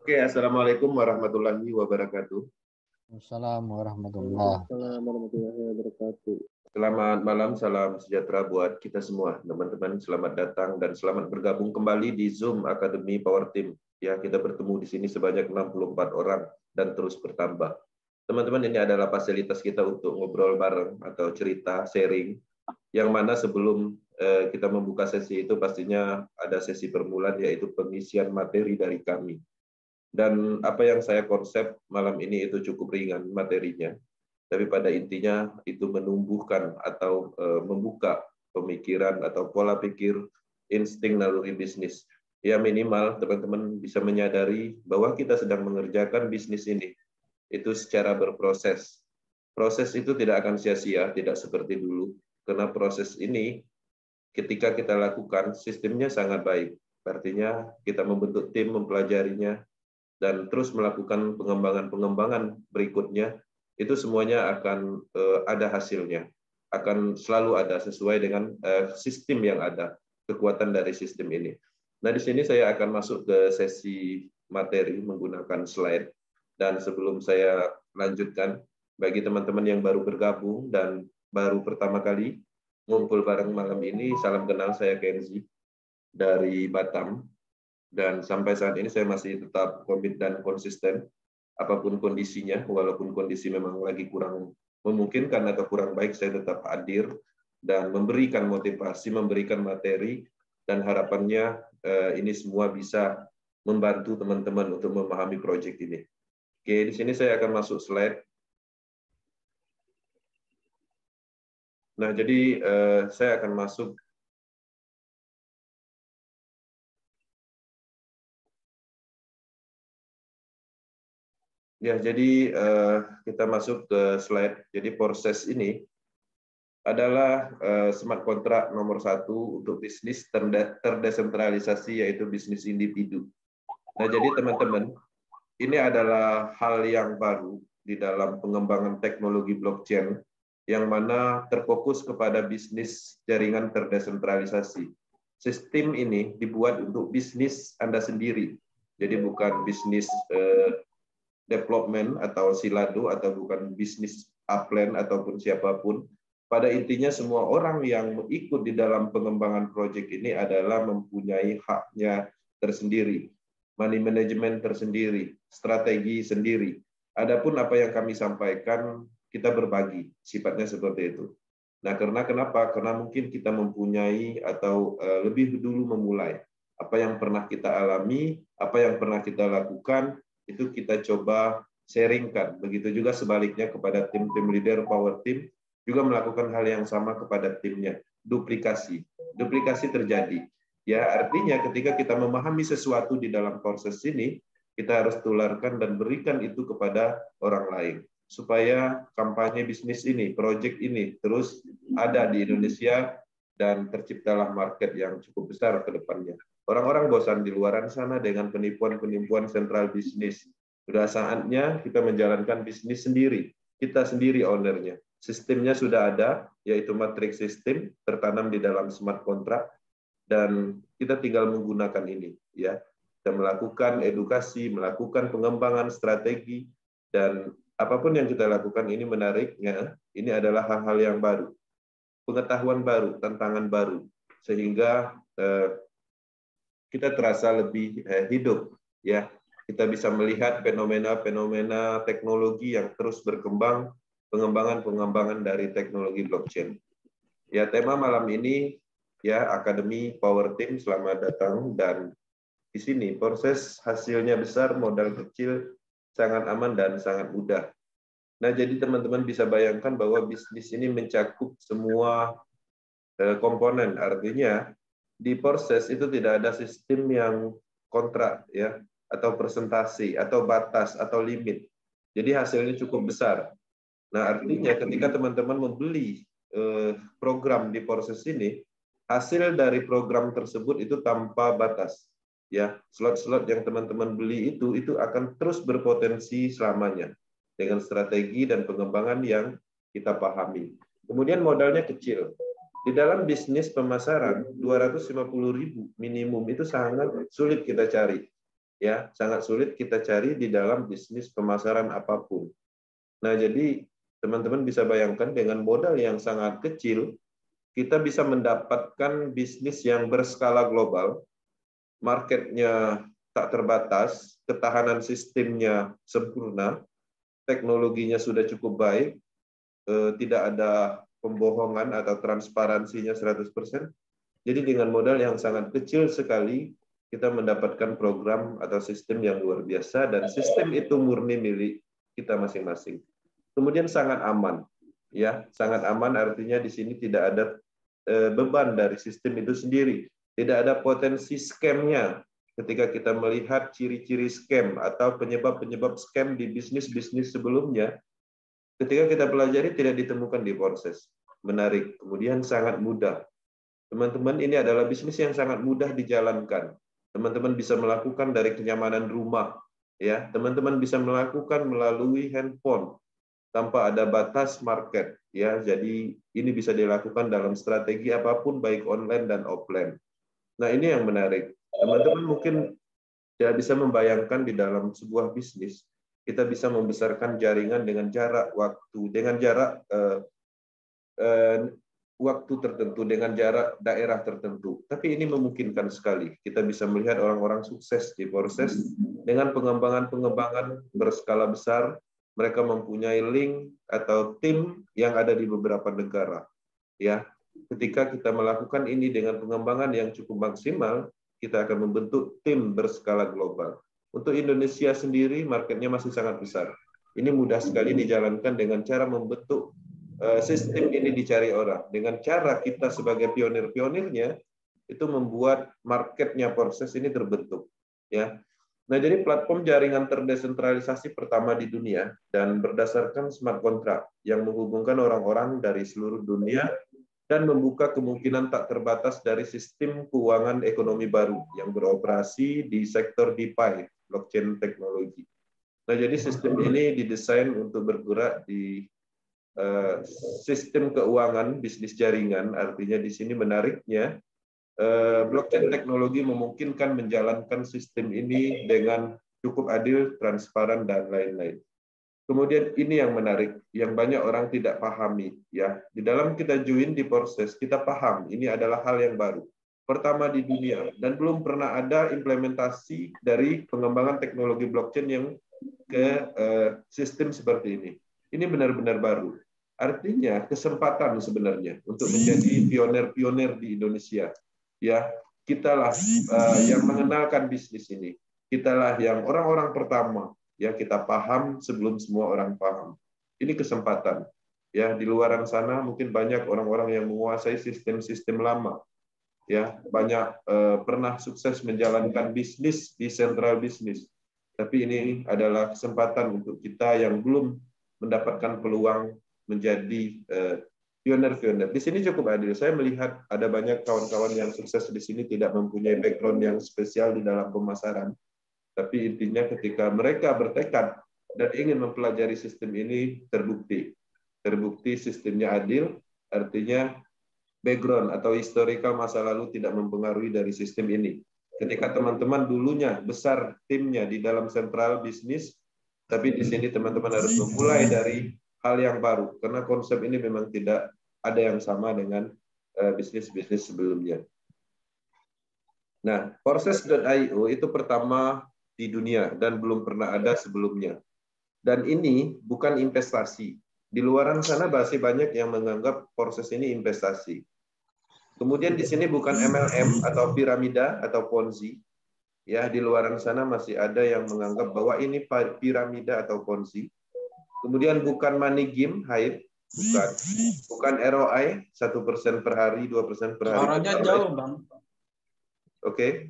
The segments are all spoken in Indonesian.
Oke, Assalamualaikum warahmatullahi wabarakatuh. Assalamualaikum warahmatullahi. Waalaikumsalam warahmatullahi wabarakatuh. Selamat malam, salam sejahtera buat kita semua. Teman-teman, selamat datang dan selamat bergabung kembali di Zoom Akademi Power Team. Ya, kita bertemu di sini sebanyak 64 orang dan terus bertambah. Teman-teman, ini adalah fasilitas kita untuk ngobrol bareng atau cerita, sharing, yang mana sebelum kita membuka sesi itu pastinya ada sesi permulaan, yaitu pengisian materi dari kami. Dan apa yang saya konsep malam ini itu cukup ringan materinya, tapi pada intinya itu menumbuhkan atau membuka pemikiran atau pola pikir insting naluri bisnis. Ya minimal teman-teman bisa menyadari bahwa kita sedang mengerjakan bisnis ini itu secara berproses. Proses itu tidak akan sia-sia, tidak seperti dulu, karena proses ini ketika kita lakukan sistemnya sangat baik. Artinya kita membentuk tim, mempelajarinya, dan terus melakukan pengembangan-pengembangan berikutnya, itu semuanya akan ada hasilnya, akan selalu ada sesuai dengan sistem yang ada, kekuatan dari sistem ini. Nah, di sini saya akan masuk ke sesi materi menggunakan slide, dan sebelum saya lanjutkan, bagi teman-teman yang baru bergabung dan baru pertama kali ngumpul bareng malam ini, salam kenal, saya Kenzi dari Batam. Dan sampai saat ini saya masih tetap komit dan konsisten apapun kondisinya, walaupun kondisi memang lagi kurang memungkinkan atau kurang baik, saya tetap hadir dan memberikan motivasi, memberikan materi, dan harapannya ini semua bisa membantu teman-teman untuk memahami proyek ini. Oke, di sini saya akan masuk slide. Nah, jadi saya akan masuk. Ya, jadi kita masuk ke slide. Jadi proses ini adalah smart contract nomor 1 untuk bisnis terdesentralisasi, yaitu bisnis individu. Nah, jadi teman-teman, ini adalah hal yang baru di dalam pengembangan teknologi blockchain, yang mana terfokus kepada bisnis jaringan terdesentralisasi. Sistem ini dibuat untuk bisnis Anda sendiri, jadi bukan bisnis development atau silado, atau bukan bisnis upline ataupun siapapun. Pada intinya semua orang yang ikut di dalam pengembangan proyek ini adalah mempunyai haknya tersendiri, money management tersendiri, strategi sendiri. Adapun apa yang kami sampaikan, kita berbagi, sifatnya seperti itu. Nah, kenapa? Karena mungkin kita mempunyai atau lebih dulu memulai apa yang pernah kita alami, apa yang pernah kita lakukan, itu kita coba sharingkan. Begitu juga sebaliknya kepada tim-tim leader Power Team, juga melakukan hal yang sama kepada timnya. Duplikasi terjadi. Ya, artinya ketika kita memahami sesuatu di dalam proses ini, kita harus tularkan dan berikan itu kepada orang lain, supaya kampanye bisnis ini, proyek ini terus ada di Indonesia dan terciptalah market yang cukup besar ke depannya. Orang-orang bosan di luaran sana dengan penipuan-penipuan sentral bisnis. Sudah saatnya kita menjalankan bisnis sendiri. Kita sendiri ownernya. Sistemnya sudah ada, yaitu matrix system, tertanam di dalam smart contract, dan kita tinggal menggunakan ini. Ya, kita melakukan edukasi, melakukan pengembangan strategi, dan apapun yang kita lakukan ini menariknya, ini adalah hal-hal yang baru, pengetahuan baru, tantangan baru, sehingga kita terasa lebih hidup, ya. Kita bisa melihat fenomena-fenomena teknologi yang terus berkembang, pengembangan dari teknologi blockchain. Ya, tema malam ini ya Akademi Power Team, selamat datang. Dan di sini proses hasilnya besar, modal kecil, sangat aman dan sangat mudah. Nah, jadi teman-teman bisa bayangkan bahwa bisnis ini mencakup semua komponen, artinya di proses itu tidak ada sistem yang kontrak, ya, atau presentasi, atau batas, atau limit. Jadi hasilnya cukup besar. Nah, artinya ketika teman-teman membeli program di proses ini, hasil dari program tersebut itu tanpa batas. Ya, slot-slot yang teman-teman beli itu akan terus berpotensi selamanya dengan strategi dan pengembangan yang kita pahami. Kemudian modalnya kecil. Di dalam bisnis pemasaran, 250.000 minimum itu sangat sulit kita cari. Ya, sangat sulit kita cari di dalam bisnis pemasaran apapun. Nah, jadi teman-teman bisa bayangkan dengan modal yang sangat kecil, kita bisa mendapatkan bisnis yang berskala global, marketnya tak terbatas, ketahanan sistemnya sempurna, teknologinya sudah cukup baik, tidak ada pembohongan atau transparansinya 100%. Jadi dengan modal yang sangat kecil sekali, kita mendapatkan program atau sistem yang luar biasa, dan sistem itu murni milik kita masing-masing. Kemudian sangat aman, ya, sangat aman artinya di sini tidak ada beban dari sistem itu sendiri, tidak ada potensi scam-nya. Ketika kita melihat ciri-ciri scam atau penyebab-penyebab scam di bisnis-bisnis sebelumnya, ketika kita pelajari tidak ditemukan di proses. Menarik, kemudian sangat mudah. Teman-teman, ini adalah bisnis yang sangat mudah dijalankan. Teman-teman bisa melakukan dari kenyamanan rumah, ya. Teman-teman bisa melakukan melalui handphone tanpa ada batas market, ya. Jadi ini bisa dilakukan dalam strategi apapun, baik online dan offline. Nah, ini yang menarik. Teman-teman mungkin tidak bisa membayangkan di dalam sebuah bisnis kita bisa membesarkan jaringan dengan jarak waktu, dengan jarak waktu tertentu, dengan jarak daerah tertentu. Tapi ini memungkinkan sekali. Kita bisa melihat orang-orang sukses di proses dengan pengembangan-pengembangan berskala besar. Mereka mempunyai link atau tim yang ada di beberapa negara. Ya, ketika kita melakukan ini dengan pengembangan yang cukup maksimal, kita akan membentuk tim berskala global. Untuk Indonesia sendiri, marketnya masih sangat besar. Ini mudah sekali dijalankan dengan cara membentuk sistem ini dicari orang. Dengan cara kita sebagai pionir-pionirnya, itu membuat marketnya proses ini terbentuk. Ya. Nah, jadi platform jaringan terdesentralisasi pertama di dunia dan berdasarkan smart contract yang menghubungkan orang-orang dari seluruh dunia dan membuka kemungkinan tak terbatas dari sistem keuangan ekonomi baru yang beroperasi di sektor DeFi, blockchain teknologi. Nah, jadi sistem ini didesain untuk bergerak di sistem keuangan bisnis jaringan, artinya di sini menariknya blockchain teknologi memungkinkan menjalankan sistem ini dengan cukup adil, transparan, dan lain-lain. Kemudian ini yang menarik, yang banyak orang tidak pahami. Ya, di dalam kita join di proses, kita paham ini adalah hal yang baru. Pertama di dunia, dan belum pernah ada implementasi dari pengembangan teknologi blockchain yang ke sistem seperti ini. Ini benar-benar baru. Artinya kesempatan sebenarnya untuk menjadi pionir-pionir di Indonesia. Ya, kitalah yang mengenalkan bisnis ini. Kitalah yang orang-orang pertama. Ya, kita paham sebelum semua orang paham. Ini kesempatan. Ya, di luaran sana mungkin banyak orang-orang yang menguasai sistem-sistem lama. Ya, banyak pernah sukses menjalankan bisnis di sentral bisnis. Tapi ini adalah kesempatan untuk kita yang belum mendapatkan peluang menjadi pionir-pionir. Di sini cukup adil. Saya melihat ada banyak kawan-kawan yang sukses di sini tidak mempunyai background yang spesial di dalam pemasaran. Tapi intinya ketika mereka bertekad dan ingin mempelajari sistem ini, terbukti sistemnya adil, artinya background atau historical masa lalu tidak mempengaruhi dari sistem ini. Ketika teman-teman dulunya besar timnya di dalam sentral bisnis, tapi di sini teman-teman harus memulai dari hal yang baru, karena konsep ini memang tidak ada yang sama dengan bisnis-bisnis sebelumnya. Nah, Porses.io itu pertama di dunia dan belum pernah ada sebelumnya. Dan ini bukan investasi. Di luaran sana masih banyak yang menganggap proses ini investasi. Kemudian di sini bukan MLM atau piramida atau Ponzi. Ya, di luaran sana masih ada yang menganggap bahwa ini piramida atau Ponzi. Kemudian bukan money game, hype, bukan. Bukan ROI 1% per hari, 2% per hari. Suaranya jauh, Bang. Oke.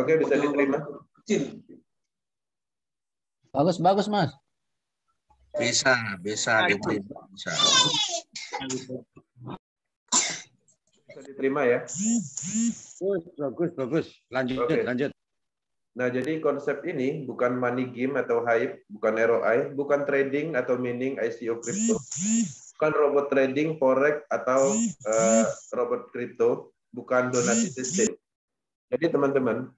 Oke, bisa diterima. Kecil. Bagus, Mas. Bisa diterima. Bisa. Bisa diterima ya. Bagus. Lanjut. Nah, jadi konsep ini bukan money game atau hype, bukan ROI, bukan trading atau mining ICO crypto, bukan robot trading, forex atau robot crypto, bukan donasi sistem. Jadi teman-teman,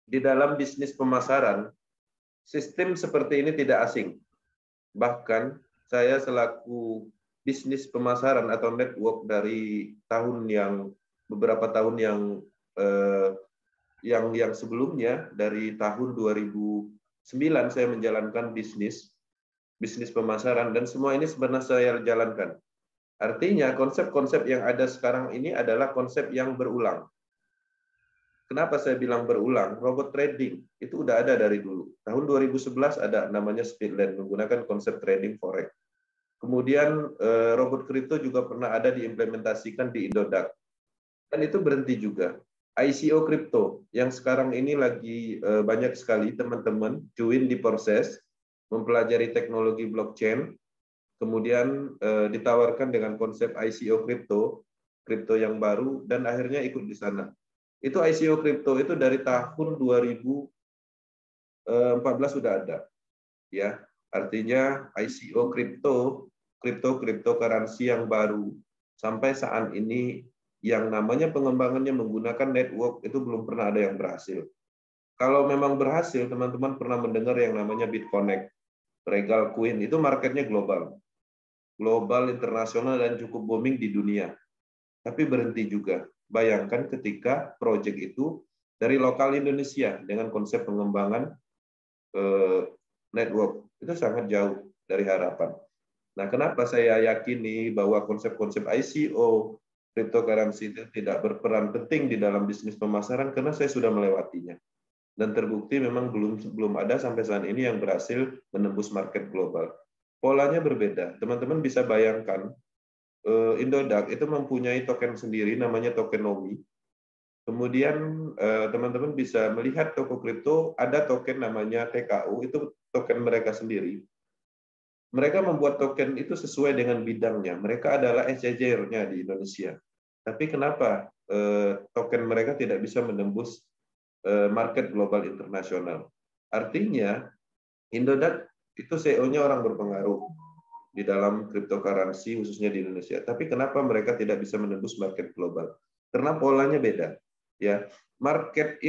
di dalam bisnis pemasaran, sistem seperti ini tidak asing. Bahkan saya selaku bisnis pemasaran atau network dari beberapa tahun yang sebelumnya, dari tahun 2009 saya menjalankan bisnis pemasaran, dan semua ini sebenarnya saya jalankan. Artinya konsep-konsep yang ada sekarang ini adalah konsep yang berulang. Kenapa saya bilang berulang? Robot trading itu udah ada dari dulu. Tahun 2011 ada namanya Speedland menggunakan konsep trading forex. Kemudian robot kripto juga pernah ada diimplementasikan di Indodax. Dan itu berhenti juga. ICO kripto yang sekarang ini lagi banyak sekali teman-teman join di proses mempelajari teknologi blockchain, kemudian ditawarkan dengan konsep ICO kripto yang baru, dan akhirnya ikut di sana. Itu ICO kripto itu dari tahun 2014 sudah ada, ya. Artinya ICO cryptocurrency yang baru sampai saat ini yang namanya pengembangannya menggunakan network itu belum pernah ada yang berhasil. Kalau memang berhasil, teman-teman pernah mendengar yang namanya BitConnect, Regal Coin, itu marketnya global, internasional, dan cukup booming di dunia. Tapi berhenti juga. Bayangkan ketika proyek itu dari lokal Indonesia dengan konsep pengembangan network, itu sangat jauh dari harapan. Nah, kenapa saya yakini bahwa konsep-konsep ICO, cryptocurrency itu tidak berperan penting di dalam bisnis pemasaran? Karena saya sudah melewatinya. Dan terbukti memang belum ada sampai saat ini yang berhasil menembus market global. Polanya berbeda. Teman-teman bisa bayangkan, Indodax itu mempunyai token sendiri namanya Tokenomi. Kemudian teman-teman bisa melihat toko kripto ada token namanya TKU, itu token mereka sendiri. Mereka membuat token itu sesuai dengan bidangnya. Mereka adalah SJR-nya di Indonesia. Tapi kenapa token mereka tidak bisa menembus market global internasional? Artinya Indodax itu CEO-nya orang berpengaruh di dalam cryptocurrency khususnya di Indonesia. Tapi kenapa mereka tidak bisa menembus market global? Karena polanya beda. Ya, market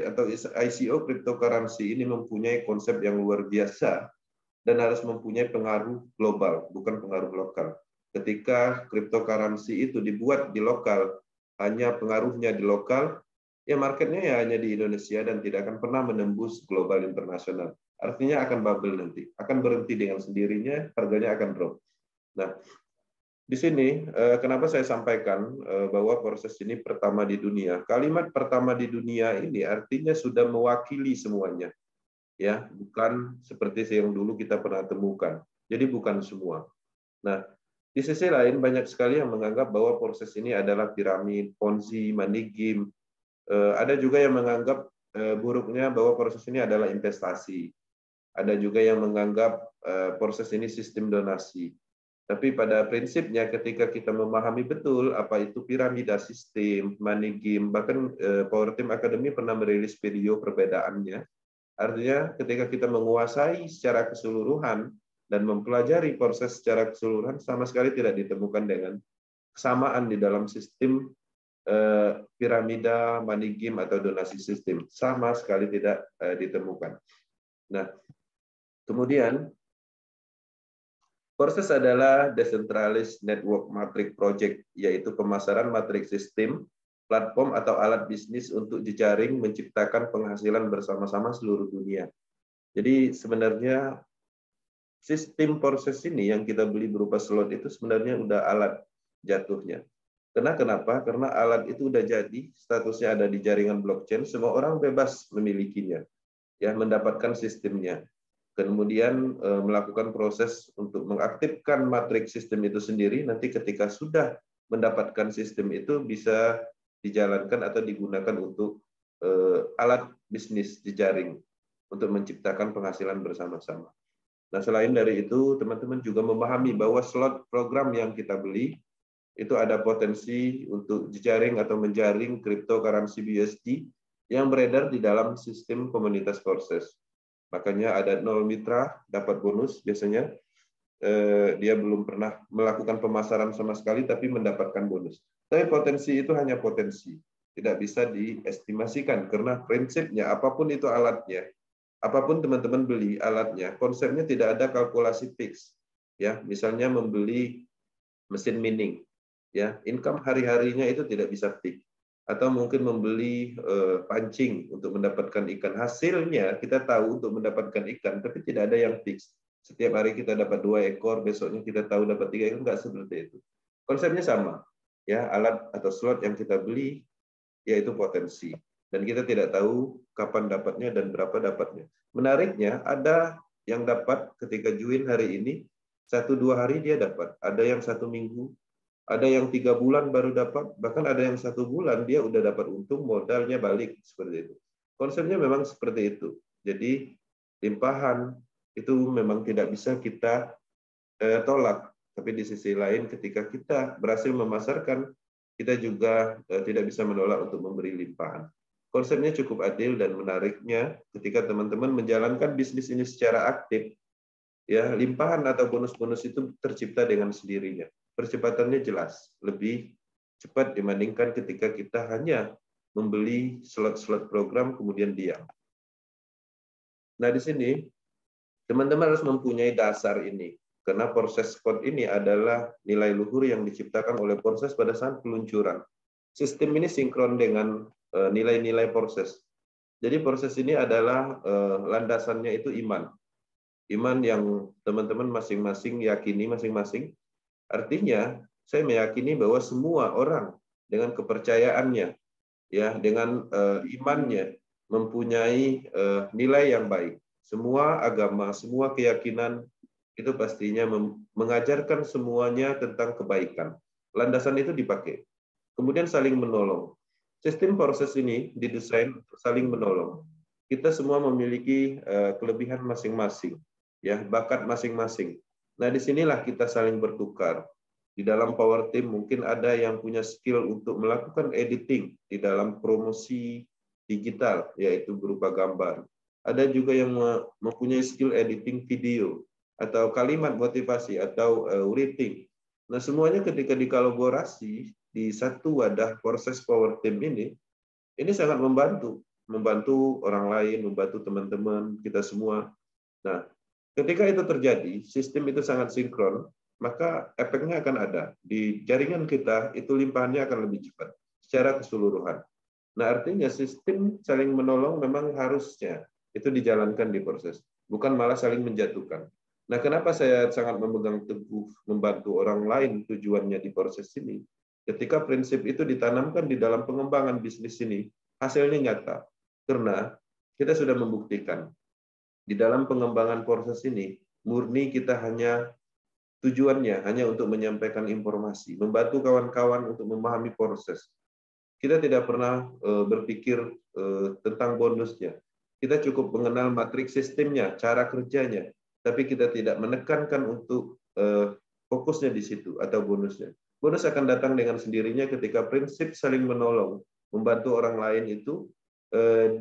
atau ICO cryptocurrency ini mempunyai konsep yang luar biasa dan harus mempunyai pengaruh global, bukan pengaruh lokal. Ketika cryptocurrency itu dibuat di lokal, hanya pengaruhnya di lokal, ya marketnya ya hanya di Indonesia dan tidak akan pernah menembus global internasional. Artinya akan bubble nanti, akan berhenti dengan sendirinya, harganya akan drop. Nah, di sini kenapa saya sampaikan bahwa proses ini pertama di dunia. Kalimat pertama di dunia ini artinya sudah mewakili semuanya, ya, bukan seperti yang dulu kita pernah temukan. Jadi bukan semua. Nah, di sisi lain banyak sekali yang menganggap bahwa proses ini adalah piramid, Ponzi, money game. Ada juga yang menganggap buruknya bahwa proses ini adalah investasi. Ada juga yang menganggap proses ini sistem donasi. Tapi pada prinsipnya ketika kita memahami betul apa itu piramida sistem, money game, bahkan Power Team Academy pernah merilis video perbedaannya. Artinya ketika kita menguasai secara keseluruhan dan mempelajari proses secara keseluruhan, sama sekali tidak ditemukan dengan kesamaan di dalam sistem piramida, money game, atau donasi sistem. Sama sekali tidak ditemukan. Nah, kemudian proses adalah Decentralized Network Matrix Project, yaitu pemasaran matriks sistem, platform atau alat bisnis untuk jejaring menciptakan penghasilan bersama-sama seluruh dunia. Jadi sebenarnya sistem proses ini yang kita beli berupa slot itu sebenarnya udah alat jatuhnya. Kenapa? Karena alat itu udah jadi, statusnya ada di jaringan blockchain, semua orang bebas memilikinya, ya, mendapatkan sistemnya. Kemudian melakukan proses untuk mengaktifkan matriks sistem itu sendiri. Nanti ketika sudah mendapatkan sistem itu bisa dijalankan atau digunakan untuk alat bisnis jejaring untuk menciptakan penghasilan bersama-sama. Nah, selain dari itu, teman-teman juga memahami bahwa slot program yang kita beli itu ada potensi untuk jejaring atau menjaring cryptocurrency BUSD yang beredar di dalam sistem komunitas proses. Makanya ada 0 mitra dapat bonus biasanya. Dia belum pernah melakukan pemasaran sama sekali tapi mendapatkan bonus. Tapi potensi itu hanya potensi. tidak bisa diestimasikan karena prinsipnya apapun itu alatnya, apapun teman-teman beli alatnya, konsepnya tidak ada kalkulasi fix. Ya, misalnya membeli mesin mining, ya, income hari-harinya itu tidak bisa fix. Atau mungkin membeli pancing untuk mendapatkan ikan. Hasilnya kita tahu untuk mendapatkan ikan, tapi tidak ada yang fix. Setiap hari kita dapat 2 ekor, besoknya kita tahu dapat 3 ekor, enggak seperti itu. Konsepnya sama. Ya, alat atau slot yang kita beli yaitu potensi. Dan kita tidak tahu kapan dapatnya dan berapa dapatnya. Menariknya, ada yang dapat ketika join hari ini, 1-2 hari dia dapat. Ada yang 1 minggu, ada yang 3 bulan baru dapat, bahkan ada yang 1 bulan dia udah dapat untung, modalnya balik, seperti itu. Konsepnya memang seperti itu. Jadi, limpahan itu memang tidak bisa kita tolak. Tapi di sisi lain, ketika kita berhasil memasarkan, kita juga tidak bisa menolak untuk memberi limpahan. Konsepnya cukup adil dan menariknya ketika teman-teman menjalankan bisnis ini secara aktif, ya limpahan atau bonus-bonus itu tercipta dengan sendirinya. Percepatannya jelas, lebih cepat dibandingkan ketika kita hanya membeli slot-slot program kemudian diam. Nah, di sini teman-teman harus mempunyai dasar ini. Karena proses code ini adalah nilai luhur yang diciptakan oleh proses pada saat peluncuran. Sistem ini sinkron dengan nilai-nilai proses. Jadi proses ini adalah landasannya itu iman. Iman yang teman-teman masing-masing yakini masing-masing. Artinya, saya meyakini bahwa semua orang dengan kepercayaannya, ya, dengan imannya, mempunyai nilai yang baik. Semua agama, semua keyakinan itu pastinya mengajarkan semuanya tentang kebaikan. Landasan itu dipakai. Kemudian saling menolong. Sistem proses ini didesain untuk saling menolong. Kita semua memiliki kelebihan masing-masing, ya, bakat masing-masing. Nah, disinilah kita saling bertukar. Di dalam Power Team mungkin ada yang punya skill untuk melakukan editing di dalam promosi digital, yaitu berupa gambar. Ada juga yang mempunyai skill editing video, atau kalimat motivasi, atau writing. Nah, semuanya ketika dikolaborasi di satu wadah proses Power Team ini sangat membantu orang lain, membantu teman-teman, kita semua. Nah, ketika itu terjadi, sistem itu sangat sinkron, maka efeknya akan ada. Di jaringan kita, itu limpahannya akan lebih cepat, secara keseluruhan. Nah, artinya sistem saling menolong memang harusnya itu dijalankan di proses, bukan malah saling menjatuhkan. Nah, kenapa saya sangat memegang teguh membantu orang lain tujuannya di proses ini? Ketika prinsip itu ditanamkan di dalam pengembangan bisnis ini, hasilnya nyata. Karena kita sudah membuktikan di dalam pengembangan proses ini, murni kita hanya tujuannya hanya untuk menyampaikan informasi, membantu kawan-kawan untuk memahami proses. Kita tidak pernah berpikir tentang bonusnya. Kita cukup mengenal matriks sistemnya, cara kerjanya, tapi kita tidak menekankan untuk fokusnya di situ atau bonusnya. Bonus akan datang dengan sendirinya ketika prinsip saling menolong, membantu orang lain itu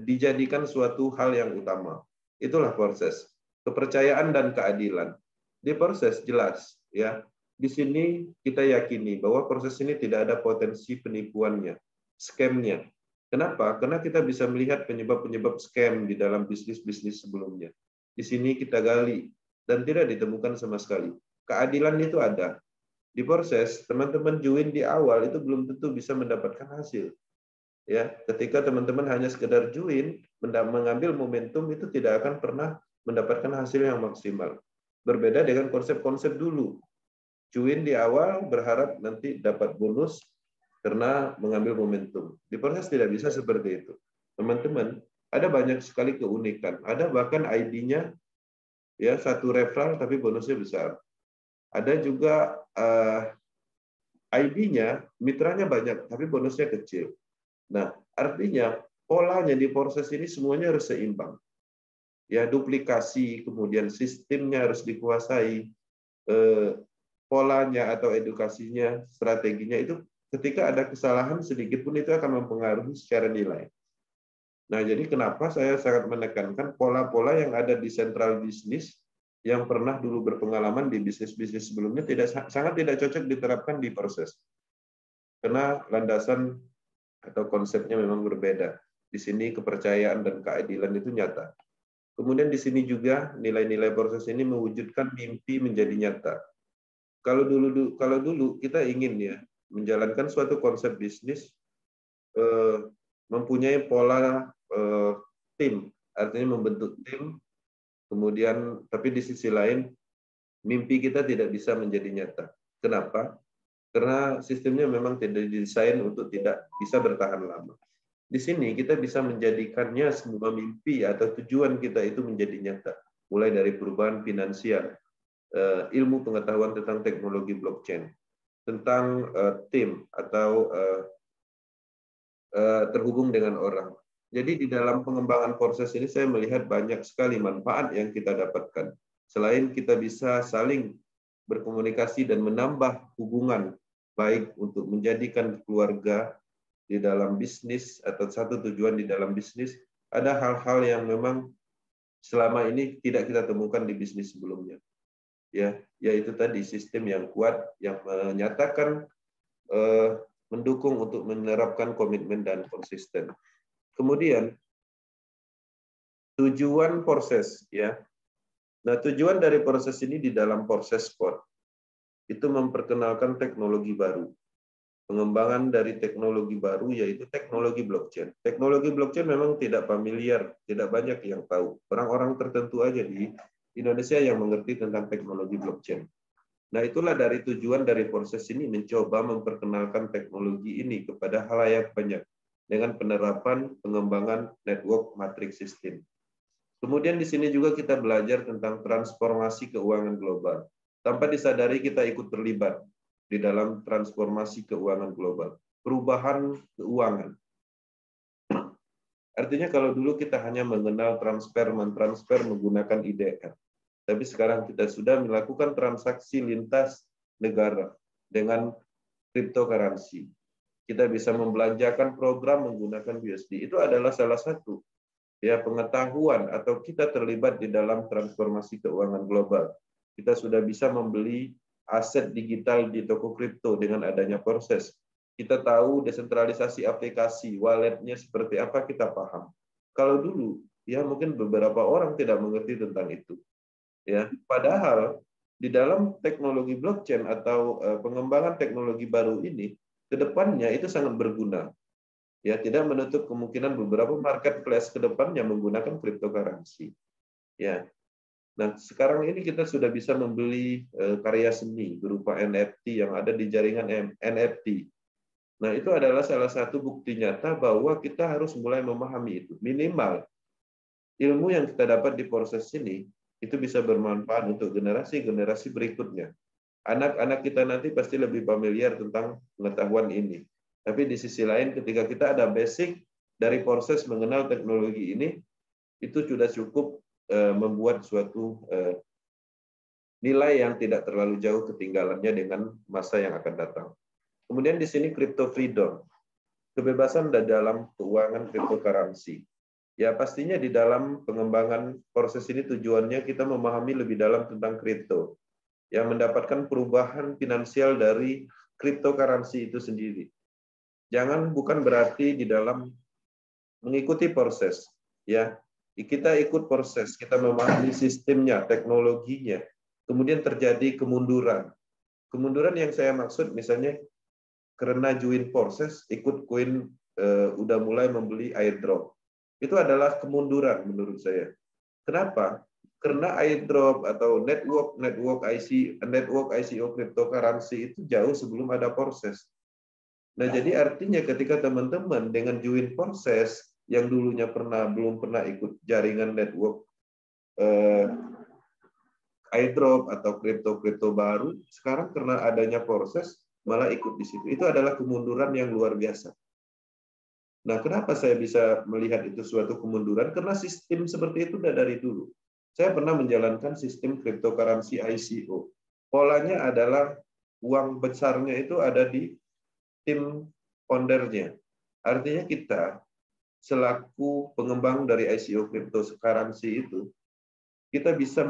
dijadikan suatu hal yang utama. Itulah proses. Kepercayaan dan keadilan. Di proses jelas, ya. Di sini kita yakini bahwa proses ini tidak ada potensi penipuannya, scam-nya. Kenapa? Karena kita bisa melihat penyebab-penyebab scam di dalam bisnis-bisnis sebelumnya. Di sini kita gali dan tidak ditemukan sama sekali. Keadilan itu ada. Di proses, teman-teman join di awal itu belum tentu bisa mendapatkan hasil. Ya, ketika teman-teman hanya sekedar join, mengambil momentum, itu tidak akan pernah mendapatkan hasil yang maksimal. Berbeda dengan konsep-konsep dulu. Join di awal berharap nanti dapat bonus karena mengambil momentum. Di proses tidak bisa seperti itu. Teman-teman, ada banyak sekali keunikan. Ada bahkan ID-nya ya 1 referral tapi bonusnya besar. Ada juga ID-nya mitranya banyak tapi bonusnya kecil. Nah, artinya polanya di proses ini semuanya harus seimbang. Ya, duplikasi, kemudian sistemnya harus dikuasai, polanya atau edukasinya, strateginya itu ketika ada kesalahan sedikit pun itu akan mempengaruhi secara nilai. Nah, jadi kenapa saya sangat menekankan pola-pola yang ada di sentral bisnis yang pernah dulu berpengalaman di bisnis-bisnis sebelumnya sangat tidak cocok diterapkan di proses. Karena landasan atau konsepnya memang berbeda. Di sini kepercayaan dan keadilan itu nyata. Kemudian di sini juga nilai-nilai proses ini mewujudkan mimpi menjadi nyata. Kalau dulu kita ingin ya menjalankan suatu konsep bisnis, mempunyai pola tim, artinya membentuk tim, kemudian tapi di sisi lain mimpi kita tidak bisa menjadi nyata. Kenapa? Karena sistemnya memang tidak didesain untuk tidak bisa bertahan lama. Di sini kita bisa menjadikannya semua mimpi atau tujuan kita itu menjadi nyata. Mulai dari perubahan finansial, ilmu pengetahuan tentang teknologi blockchain, tentang tim atau terhubung dengan orang. Jadi di dalam pengembangan proses ini saya melihat banyak sekali manfaat yang kita dapatkan. Selain kita bisa saling berkomunikasi dan menambah hubungan baik untuk menjadikan keluarga di dalam bisnis atau satu tujuan di dalam bisnis, ada hal-hal yang memang selama ini tidak kita temukan di bisnis sebelumnya. Ya, yaitu tadi sistem yang kuat yang menyatakan mendukung untuk menerapkan komitmen dan konsisten. Kemudian tujuan proses ya. Nah, tujuan dari proses ini di dalam proses sport itu memperkenalkan teknologi baru. Pengembangan dari teknologi baru yaitu teknologi blockchain. Teknologi blockchain memang tidak familiar, tidak banyak yang tahu. Orang-orang tertentu aja di Indonesia yang mengerti tentang teknologi blockchain. Nah, itulah dari tujuan dari proses ini mencoba memperkenalkan teknologi ini kepada khalayak banyak dengan penerapan pengembangan network matrix system. Kemudian di sini juga kita belajar tentang transformasi keuangan global. Tanpa disadari kita ikut terlibat di dalam transformasi keuangan global, perubahan keuangan. Artinya kalau dulu kita hanya mengenal transfer, mentransfer menggunakan IDR. Tapi sekarang kita sudah melakukan transaksi lintas negara dengan cryptocurrency. Kita bisa membelanjakan program menggunakan USD. Itu adalah salah satu ya pengetahuan atau kita terlibat di dalam transformasi keuangan global. Kita sudah bisa membeli aset digital di toko kripto dengan adanya proses. Kita tahu desentralisasi aplikasi, walletnya seperti apa kita paham. Kalau dulu, ya mungkin beberapa orang tidak mengerti tentang itu. Ya, padahal di dalam teknologi blockchain atau pengembangan teknologi baru ini, kedepannya itu sangat berguna. Ya, tidak menutup kemungkinan beberapa marketplace kedepannya menggunakan cryptocurrency. Ya. Nah, sekarang ini kita sudah bisa membeli karya seni berupa NFT yang ada di jaringan NFT. Nah, itu adalah salah satu bukti nyata bahwa kita harus mulai memahami itu. Minimal ilmu yang kita dapat di proses ini itu bisa bermanfaat untuk generasi-generasi berikutnya. Anak-anak kita nanti pasti lebih familiar tentang pengetahuan ini. Tapi di sisi lain ketika kita ada basic dari proses mengenal teknologi ini, itu sudah cukup membuat suatu nilai yang tidak terlalu jauh ketinggalannya dengan masa yang akan datang. Kemudian di sini crypto freedom, kebebasan dalam keuangan cryptocurrency. Ya pastinya di dalam pengembangan proses ini tujuannya kita memahami lebih dalam tentang kripto, yang mendapatkan perubahan finansial dari cryptocurrency itu sendiri. Bukan berarti di dalam mengikuti proses, ya. Kita ikut proses, kita memahami sistemnya, teknologinya, kemudian terjadi kemunduran. Kemunduran yang saya maksud misalnya karena join proses, ikut koin udah mulai membeli airdrop. Itu adalah kemunduran menurut saya. Kenapa? Karena airdrop atau network ICO cryptocurrency itu jauh sebelum ada proses. Nah, jadi artinya ketika teman-teman dengan join proses yang dulunya belum pernah ikut jaringan network airdrop atau kripto baru, sekarang karena adanya proses malah ikut di situ. Itu adalah kemunduran yang luar biasa. Nah, kenapa saya bisa melihat itu suatu kemunduran? Karena sistem seperti itu sudah dari dulu. Saya pernah menjalankan sistem cryptocurrency ICO. Polanya adalah uang besarnya itu ada di tim foundernya. Artinya kita selaku pengembang dari ICO cryptocurrency itu, kita bisa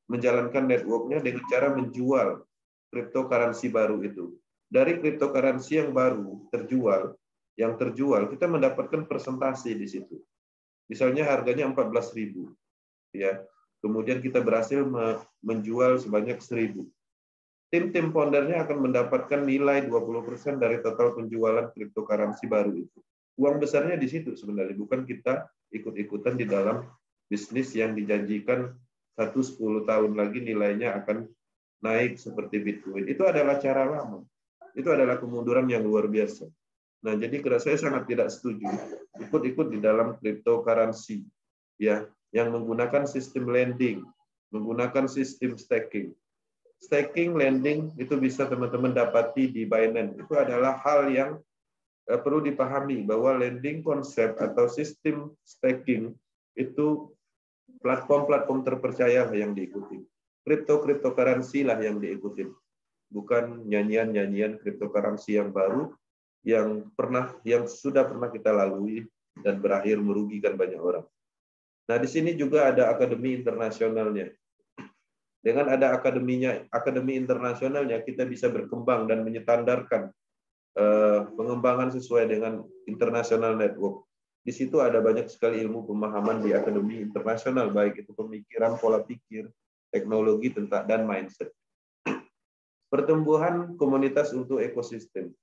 menjalankan networknya dengan cara menjual cryptocurrency baru itu. Dari cryptocurrency yang baru terjual, yang terjual, kita mendapatkan presentasi di situ. Misalnya harganya 14.000, ya. Kemudian kita berhasil menjual sebanyak 1.000. Tim foundernya akan mendapatkan nilai 20% dari total penjualan cryptocurrency baru itu. Uang besarnya di situ sebenarnya, bukan kita ikut-ikutan di dalam bisnis yang dijanjikan 10 tahun lagi nilainya akan naik seperti Bitcoin. Itu adalah cara lama. Itu adalah kemunduran yang luar biasa. Nah, jadi saya sangat tidak setuju ikut-ikut di dalam cryptocurrency, ya, yang menggunakan sistem lending, menggunakan sistem staking. Staking, lending itu bisa teman-teman dapati di Binance. Itu adalah hal yang perlu dipahami bahwa lending konsep atau sistem staking itu platform-platform terpercaya yang diikuti. Cryptocurrency lah yang diikuti, bukan nyanyian-nyanyian cryptocurrency yang baru yang sudah pernah kita lalui dan berakhir merugikan banyak orang. Nah, di sini juga ada akademi internasionalnya. Dengan ada akademi internasionalnya, kita bisa berkembang dan menyetandarkan pengembangan sesuai dengan international network. Di situ ada banyak sekali ilmu pemahaman di akademi internasional, baik itu pemikiran, pola pikir, teknologi, dan mindset. Pertumbuhan komunitas untuk ekosistem.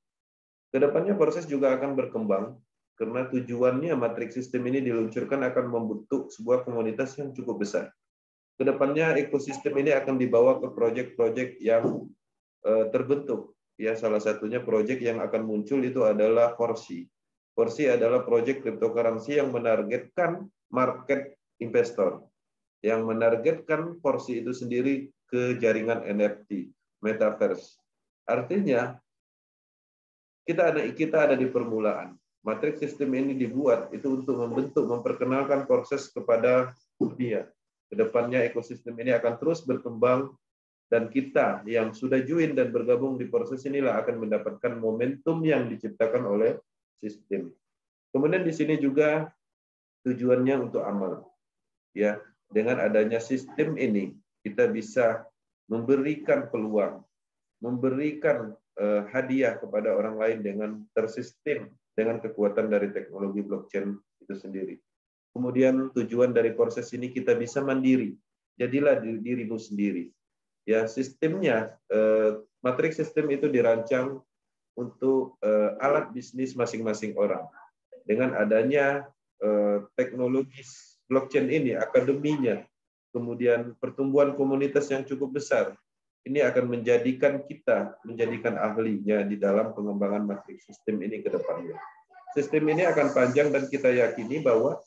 Kedepannya proses juga akan berkembang karena tujuannya matriks sistem ini diluncurkan akan membentuk sebuah komunitas yang cukup besar. Kedepannya ekosistem ini akan dibawa ke proyek-proyek yang terbentuk. Ya, salah satunya proyek yang akan muncul itu adalah Corsi. Corsi adalah proyek cryptocurrency yang menargetkan market investor, yang menargetkan porsi itu sendiri ke jaringan NFT, metaverse. Artinya kita ada di permulaan. Matriks sistem ini dibuat itu untuk memperkenalkan proses kepada dunia. Kedepannya ekosistem ini akan terus berkembang dan kita yang sudah join dan bergabung di proses inilah akan mendapatkan momentum yang diciptakan oleh sistem. Kemudian di sini juga tujuannya untuk amal. Ya, dengan adanya sistem ini kita bisa memberikan peluang, memberikan hadiah kepada orang lain dengan tersistem dengan kekuatan dari teknologi blockchain itu sendiri. Kemudian tujuan dari proses ini kita bisa mandiri. Jadilah dirimu sendiri. Ya, sistemnya matriks sistem itu dirancang untuk alat bisnis masing-masing orang. Dengan adanya teknologi blockchain ini, akademinya, kemudian pertumbuhan komunitas yang cukup besar, ini akan menjadikan ahlinya di dalam pengembangan matriks sistem ini ke depannya. Sistem ini akan panjang dan kita yakini bahwa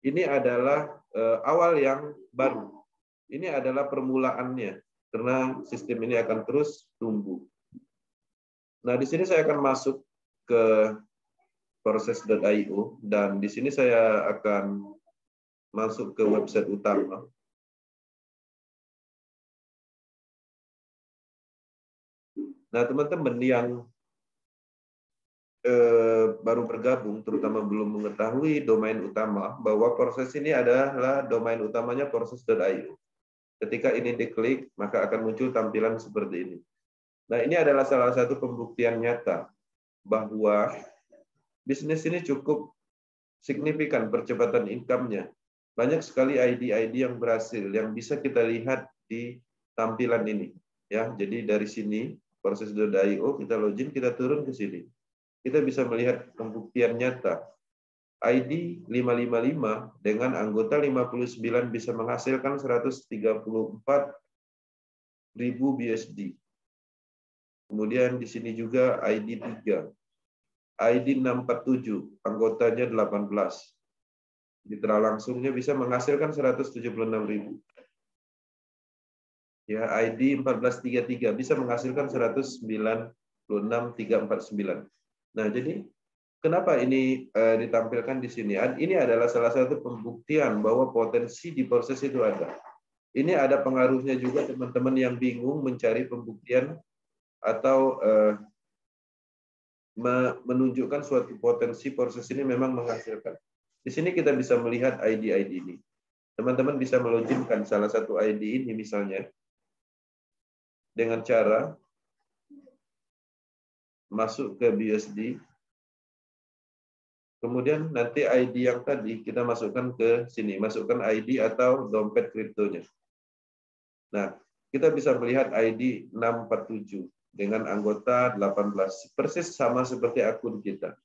ini adalah awal yang baru. Ini adalah permulaannya, karena sistem ini akan terus tumbuh. Nah, di sini saya akan masuk ke proses.io dan di sini saya akan masuk ke website utama. Nah, teman-teman yang baru bergabung, terutama belum mengetahui domain utama, bahwa proses ini adalah domain utamanya proses.io. Ketika ini diklik, maka akan muncul tampilan seperti ini. Nah, ini adalah salah satu pembuktian nyata bahwa bisnis ini cukup signifikan percepatan income-nya. Banyak sekali ID-ID yang berhasil, yang bisa kita lihat di tampilan ini. Ya, jadi dari sini, proses.io, kita login, kita turun ke sini. Kita bisa melihat pembuktian nyata. ID 555 dengan anggota 59 bisa menghasilkan 134.000 BUSD. Kemudian di sini juga ID 3. ID 647, anggotanya 18. Mitra langsungnya bisa menghasilkan 176.000. Ya, ID 1433 bisa menghasilkan 196.349. Nah, jadi kenapa ini ditampilkan di sini? Ini adalah salah satu pembuktian bahwa potensi di proses itu ada. Ini ada pengaruhnya juga teman-teman yang bingung mencari pembuktian atau menunjukkan suatu potensi proses ini memang menghasilkan. Di sini kita bisa melihat ID-ID ini. Teman-teman bisa meloginkan salah satu ID ini misalnya dengan cara masuk ke BUSD, Kemudian nanti ID yang tadi kita masukkan ke sini, masukkan ID atau dompet kriptonya. Nah, kita bisa melihat ID 647 dengan anggota 18, persis sama seperti akun kita.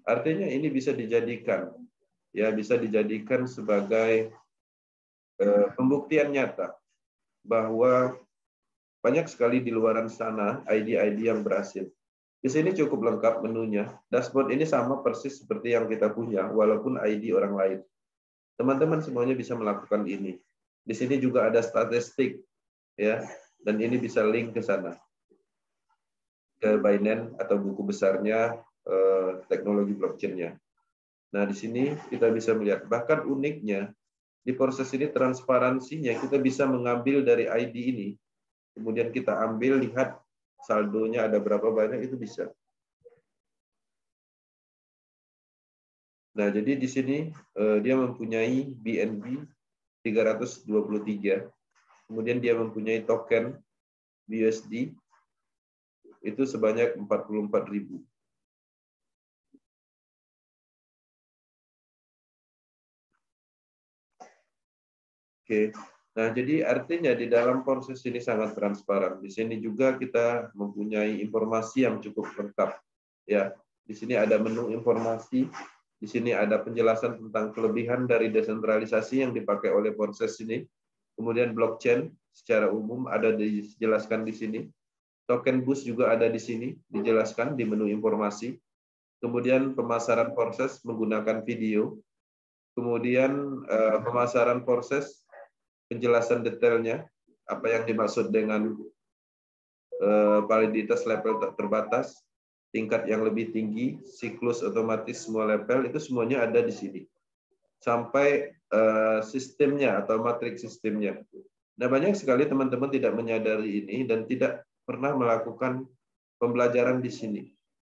Artinya ini bisa dijadikan sebagai pembuktian nyata bahwa banyak sekali di luaran sana ID-ID yang berhasil. Di sini cukup lengkap menunya. Dashboard ini sama persis seperti yang kita punya, walaupun ID orang lain. Teman-teman semuanya bisa melakukan ini. Di sini juga ada statistik, ya, dan ini bisa link ke sana, ke Binance atau buku besarnya teknologi blockchain-nya. Nah, di sini kita bisa melihat, bahkan uniknya di proses ini transparansinya kita bisa mengambil dari ID ini, kemudian kita ambil, lihat saldonya ada berapa banyak, itu bisa. Nah, jadi di sini dia mempunyai BNB 323, kemudian dia mempunyai token BUSD itu sebanyak 44.000. Oke. Nah, jadi artinya di dalam proses ini sangat transparan. Di sini juga kita mempunyai informasi yang cukup lengkap. Ya, di sini ada menu informasi, di sini ada penjelasan tentang kelebihan dari desentralisasi yang dipakai oleh proses ini. Kemudian blockchain secara umum ada dijelaskan di sini. Token boost juga ada di sini, dijelaskan di menu informasi. Kemudian pemasaran proses menggunakan video. Kemudian pemasaran proses, penjelasan detailnya, apa yang dimaksud dengan validitas level terbatas, tingkat yang lebih tinggi, siklus otomatis semua level, itu semuanya ada di sini. Sampai sistemnya atau matriks sistemnya. Nah, banyak sekali teman-teman tidak menyadari ini dan tidak pernah melakukan pembelajaran di sini.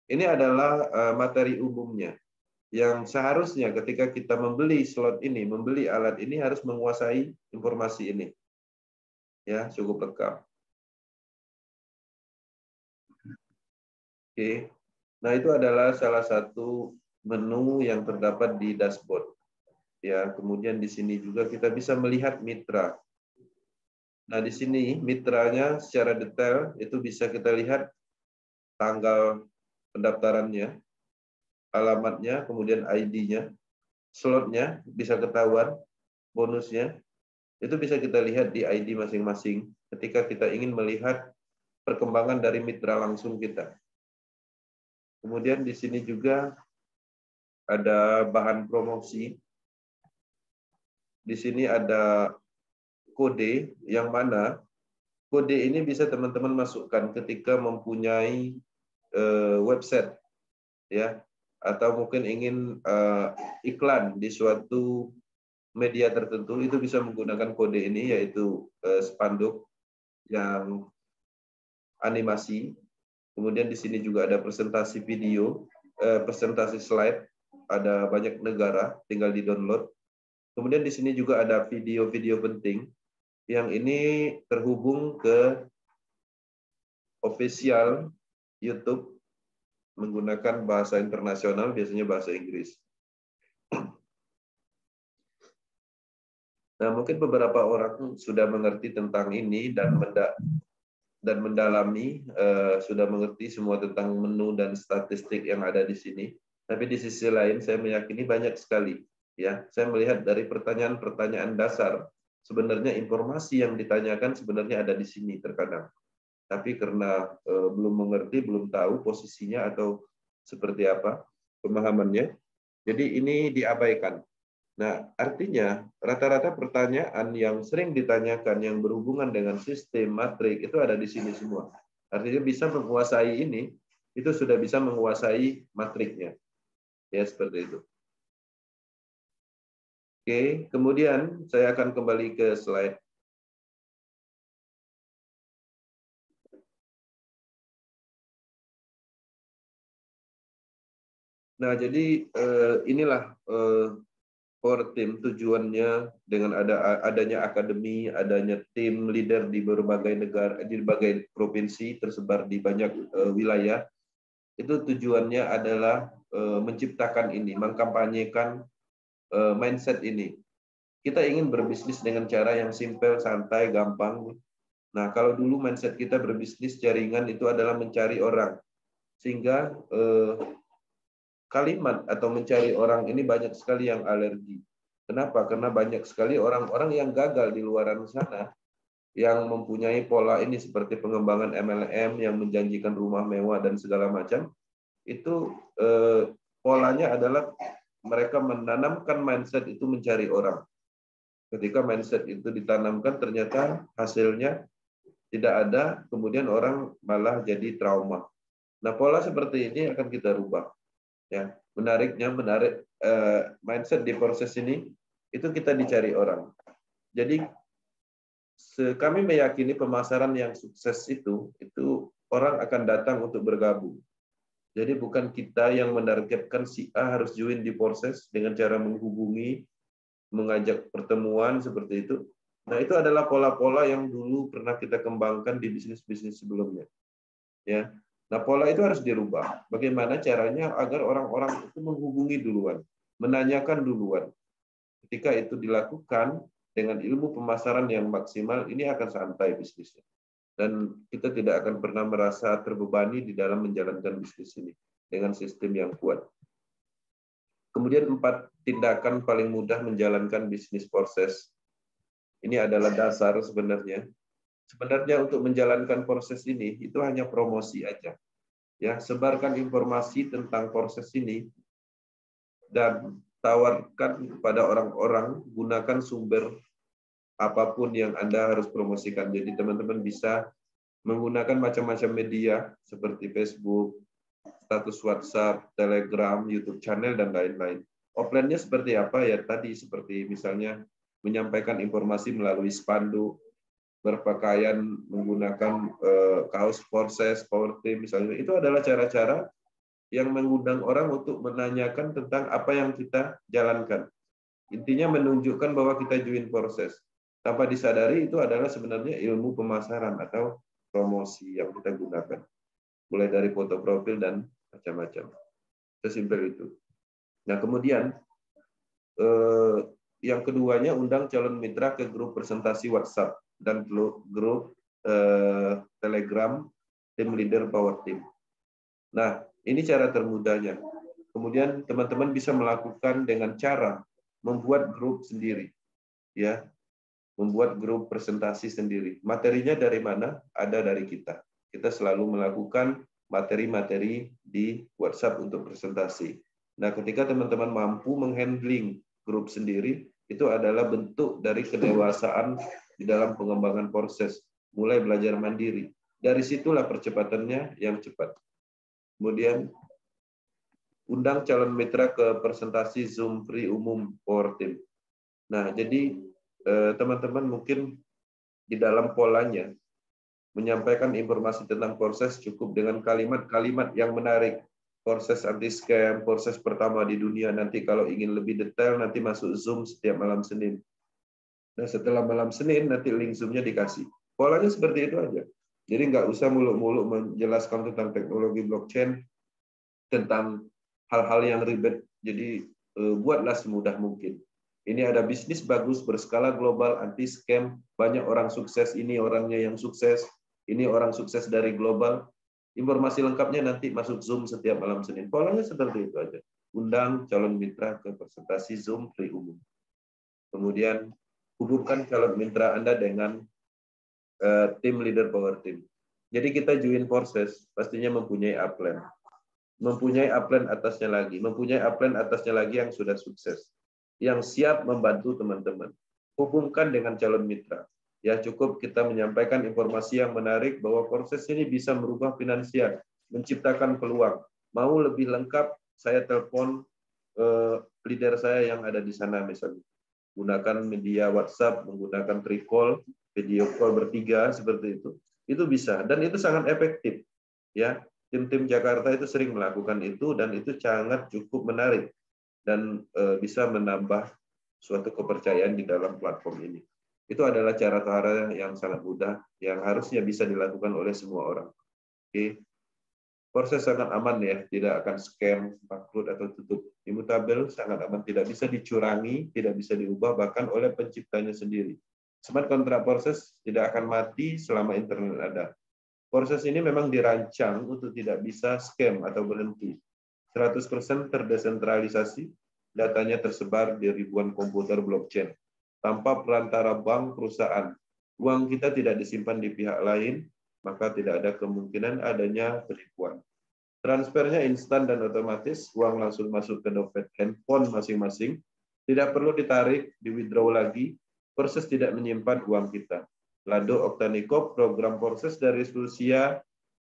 Ini adalah materi umumnya, yang seharusnya ketika kita membeli slot ini, membeli alat ini harus menguasai informasi ini. Ya, cukup lengkap. Oke. Nah, itu adalah salah satu menu yang terdapat di dashboard. Ya, kemudian di sini juga kita bisa melihat mitra. Nah, di sini mitranya secara detail itu bisa kita lihat tanggal pendaftarannya, alamatnya, kemudian ID-nya, slotnya bisa ketahuan, bonusnya, itu bisa kita lihat di ID masing-masing ketika kita ingin melihat perkembangan dari mitra langsung kita. Kemudian di sini juga ada bahan promosi. Di sini ada kode, yang mana kode ini bisa teman-teman masukkan ketika mempunyai website, ya, atau mungkin ingin iklan di suatu media tertentu, itu bisa menggunakan kode ini, yaitu spanduk yang animasi. Kemudian di sini juga ada presentasi video, presentasi slide, ada banyak negara, tinggal di-download. Kemudian di sini juga ada video-video penting, yang ini terhubung ke official YouTube menggunakan bahasa internasional, biasanya bahasa Inggris. Nah, mungkin beberapa orang sudah mengerti tentang ini dan mendalami, sudah mengerti semua tentang menu dan statistik yang ada di sini. Tapi di sisi lain, saya meyakini banyak sekali. Ya, saya melihat dari pertanyaan-pertanyaan dasar, sebenarnya informasi yang ditanyakan sebenarnya ada di sini terkadang. Tapi karena belum mengerti, belum tahu posisinya atau seperti apa pemahamannya, jadi ini diabaikan. Nah, artinya rata-rata pertanyaan yang sering ditanyakan yang berhubungan dengan sistem matrik itu ada di sini semua. Artinya bisa menguasai ini, itu sudah bisa menguasai matriknya. Ya, seperti itu. Oke, kemudian saya akan kembali ke slide. Nah, jadi inilah core team, tujuannya dengan adanya akademi, adanya tim leader di berbagai negara, di berbagai provinsi tersebar di banyak wilayah. itu tujuannya adalah menciptakan ini, mengkampanyekan mindset ini. Kita ingin berbisnis dengan cara yang simple, santai, gampang. Nah, kalau dulu mindset kita berbisnis jaringan itu adalah mencari orang. Sehingga kalimat atau mencari orang ini banyak sekali yang alergi. Kenapa? Karena banyak sekali orang-orang yang gagal di luaran sana yang mempunyai pola ini seperti pengembangan MLM yang menjanjikan rumah mewah dan segala macam. Itu polanya adalah mereka menanamkan mindset itu mencari orang. Ketika mindset itu ditanamkan ternyata hasilnya tidak ada, kemudian orang malah jadi trauma. Nah, pola seperti ini akan kita rubah. Ya, menarik mindset di proses ini itu kita dicari orang. Jadi kami meyakini pemasaran yang sukses itu orang akan datang untuk bergabung. Jadi bukan kita yang menargetkan si A harus join di proses dengan cara menghubungi, mengajak pertemuan seperti itu. Nah, itu adalah pola-pola yang dulu pernah kita kembangkan di bisnis-bisnis sebelumnya. Ya. Nah, pola itu harus dirubah. Bagaimana caranya agar orang-orang itu menghubungi duluan, menanyakan duluan. Ketika itu dilakukan dengan ilmu pemasaran yang maksimal, ini akan santai bisnisnya. Dan kita tidak akan pernah merasa terbebani di dalam menjalankan bisnis ini dengan sistem yang kuat. Kemudian 4 tindakan paling mudah menjalankan bisnis proses. Ini adalah dasar sebenarnya. Sebenarnya untuk menjalankan proses ini itu hanya promosi aja. Ya, sebarkan informasi tentang proses ini dan tawarkan kepada orang-orang, gunakan sumber apapun yang Anda harus promosikan. Jadi teman-teman bisa menggunakan macam-macam media seperti Facebook, status WhatsApp, Telegram, YouTube channel, dan lain-lain. Offline-nya seperti apa? Ya tadi seperti misalnya menyampaikan informasi melalui spanduk, berpakaian menggunakan kaos proses, power team misalnya. Itu adalah cara-cara yang mengundang orang untuk menanyakan tentang apa yang kita jalankan. Intinya menunjukkan bahwa kita join proses. Tanpa disadari itu adalah sebenarnya ilmu pemasaran atau promosi yang kita gunakan. Mulai dari foto profil dan macam-macam. Sesimpel itu. Nah, kemudian yang keduanya undang calon mitra ke grup presentasi WhatsApp dan grup Telegram tim leader power team. Nah, ini cara termudahnya. Kemudian teman-teman bisa melakukan dengan cara membuat grup sendiri. Ya. Membuat grup presentasi sendiri. Materinya dari mana? Ada dari kita. Kita selalu melakukan materi-materi di WhatsApp untuk presentasi. Nah, ketika teman-teman mampu menghandling grup sendiri, itu adalah bentuk dari kedewasaan di dalam pengembangan proses. Mulai belajar mandiri. Dari situlah percepatannya yang cepat. Kemudian, undang calon mitra ke presentasi Zoom free umum Power Team. Nah, jadi teman-teman mungkin di dalam polanya menyampaikan informasi tentang proses cukup dengan kalimat-kalimat yang menarik. Proses anti-scam, proses pertama di dunia. Nanti kalau ingin lebih detail, nanti masuk Zoom setiap malam Senin. Nah, setelah malam Senin, nanti link Zoom-nya dikasih. Polanya seperti itu aja. Jadi nggak usah muluk-muluk menjelaskan tentang teknologi blockchain, tentang hal-hal yang ribet. Jadi buatlah semudah mungkin. Ini ada bisnis bagus berskala global, anti scam, banyak orang sukses, ini orangnya yang sukses, ini orang sukses dari global. Informasi lengkapnya nanti masuk Zoom setiap malam Senin. Polanya seperti itu aja. Undang calon mitra ke presentasi Zoom free umum. Kemudian hubungkan calon mitra Anda dengan tim leader power team. Jadi kita join proses pastinya mempunyai upline. Mempunyai upline atasnya lagi, mempunyai upline atasnya lagi yang sudah sukses, yang siap membantu teman-teman. Hubungkan dengan calon mitra. Ya, cukup kita menyampaikan informasi yang menarik bahwa proses ini bisa merubah finansial, menciptakan peluang. Mau lebih lengkap, saya telepon leader saya yang ada di sana misalnya. Gunakan media WhatsApp, menggunakan tricall, video call bertiga seperti itu. Itu bisa dan itu sangat efektif. Ya, tim-tim Jakarta itu sering melakukan itu dan itu sangat cukup menarik dan bisa menambah suatu kepercayaan di dalam platform ini. Itu adalah cara-cara yang sangat mudah yang harusnya bisa dilakukan oleh semua orang. Oke. Proses sangat aman ya, tidak akan scam, bangkrut atau tutup. Immutable sangat aman, tidak bisa dicurangi, tidak bisa diubah bahkan oleh penciptanya sendiri. Smart contract proses tidak akan mati selama internet ada. Proses ini memang dirancang untuk tidak bisa scam atau berhenti. 100% terdesentralisasi, datanya tersebar di ribuan komputer blockchain. Tanpa perantara bank perusahaan, uang kita tidak disimpan di pihak lain, maka tidak ada kemungkinan adanya penipuan. Transfernya instan dan otomatis, uang langsung masuk ke dompet handphone masing-masing, tidak perlu ditarik, di-withdraw lagi, proses tidak menyimpan uang kita. Lado Oktanikov, program proses dari Rusia,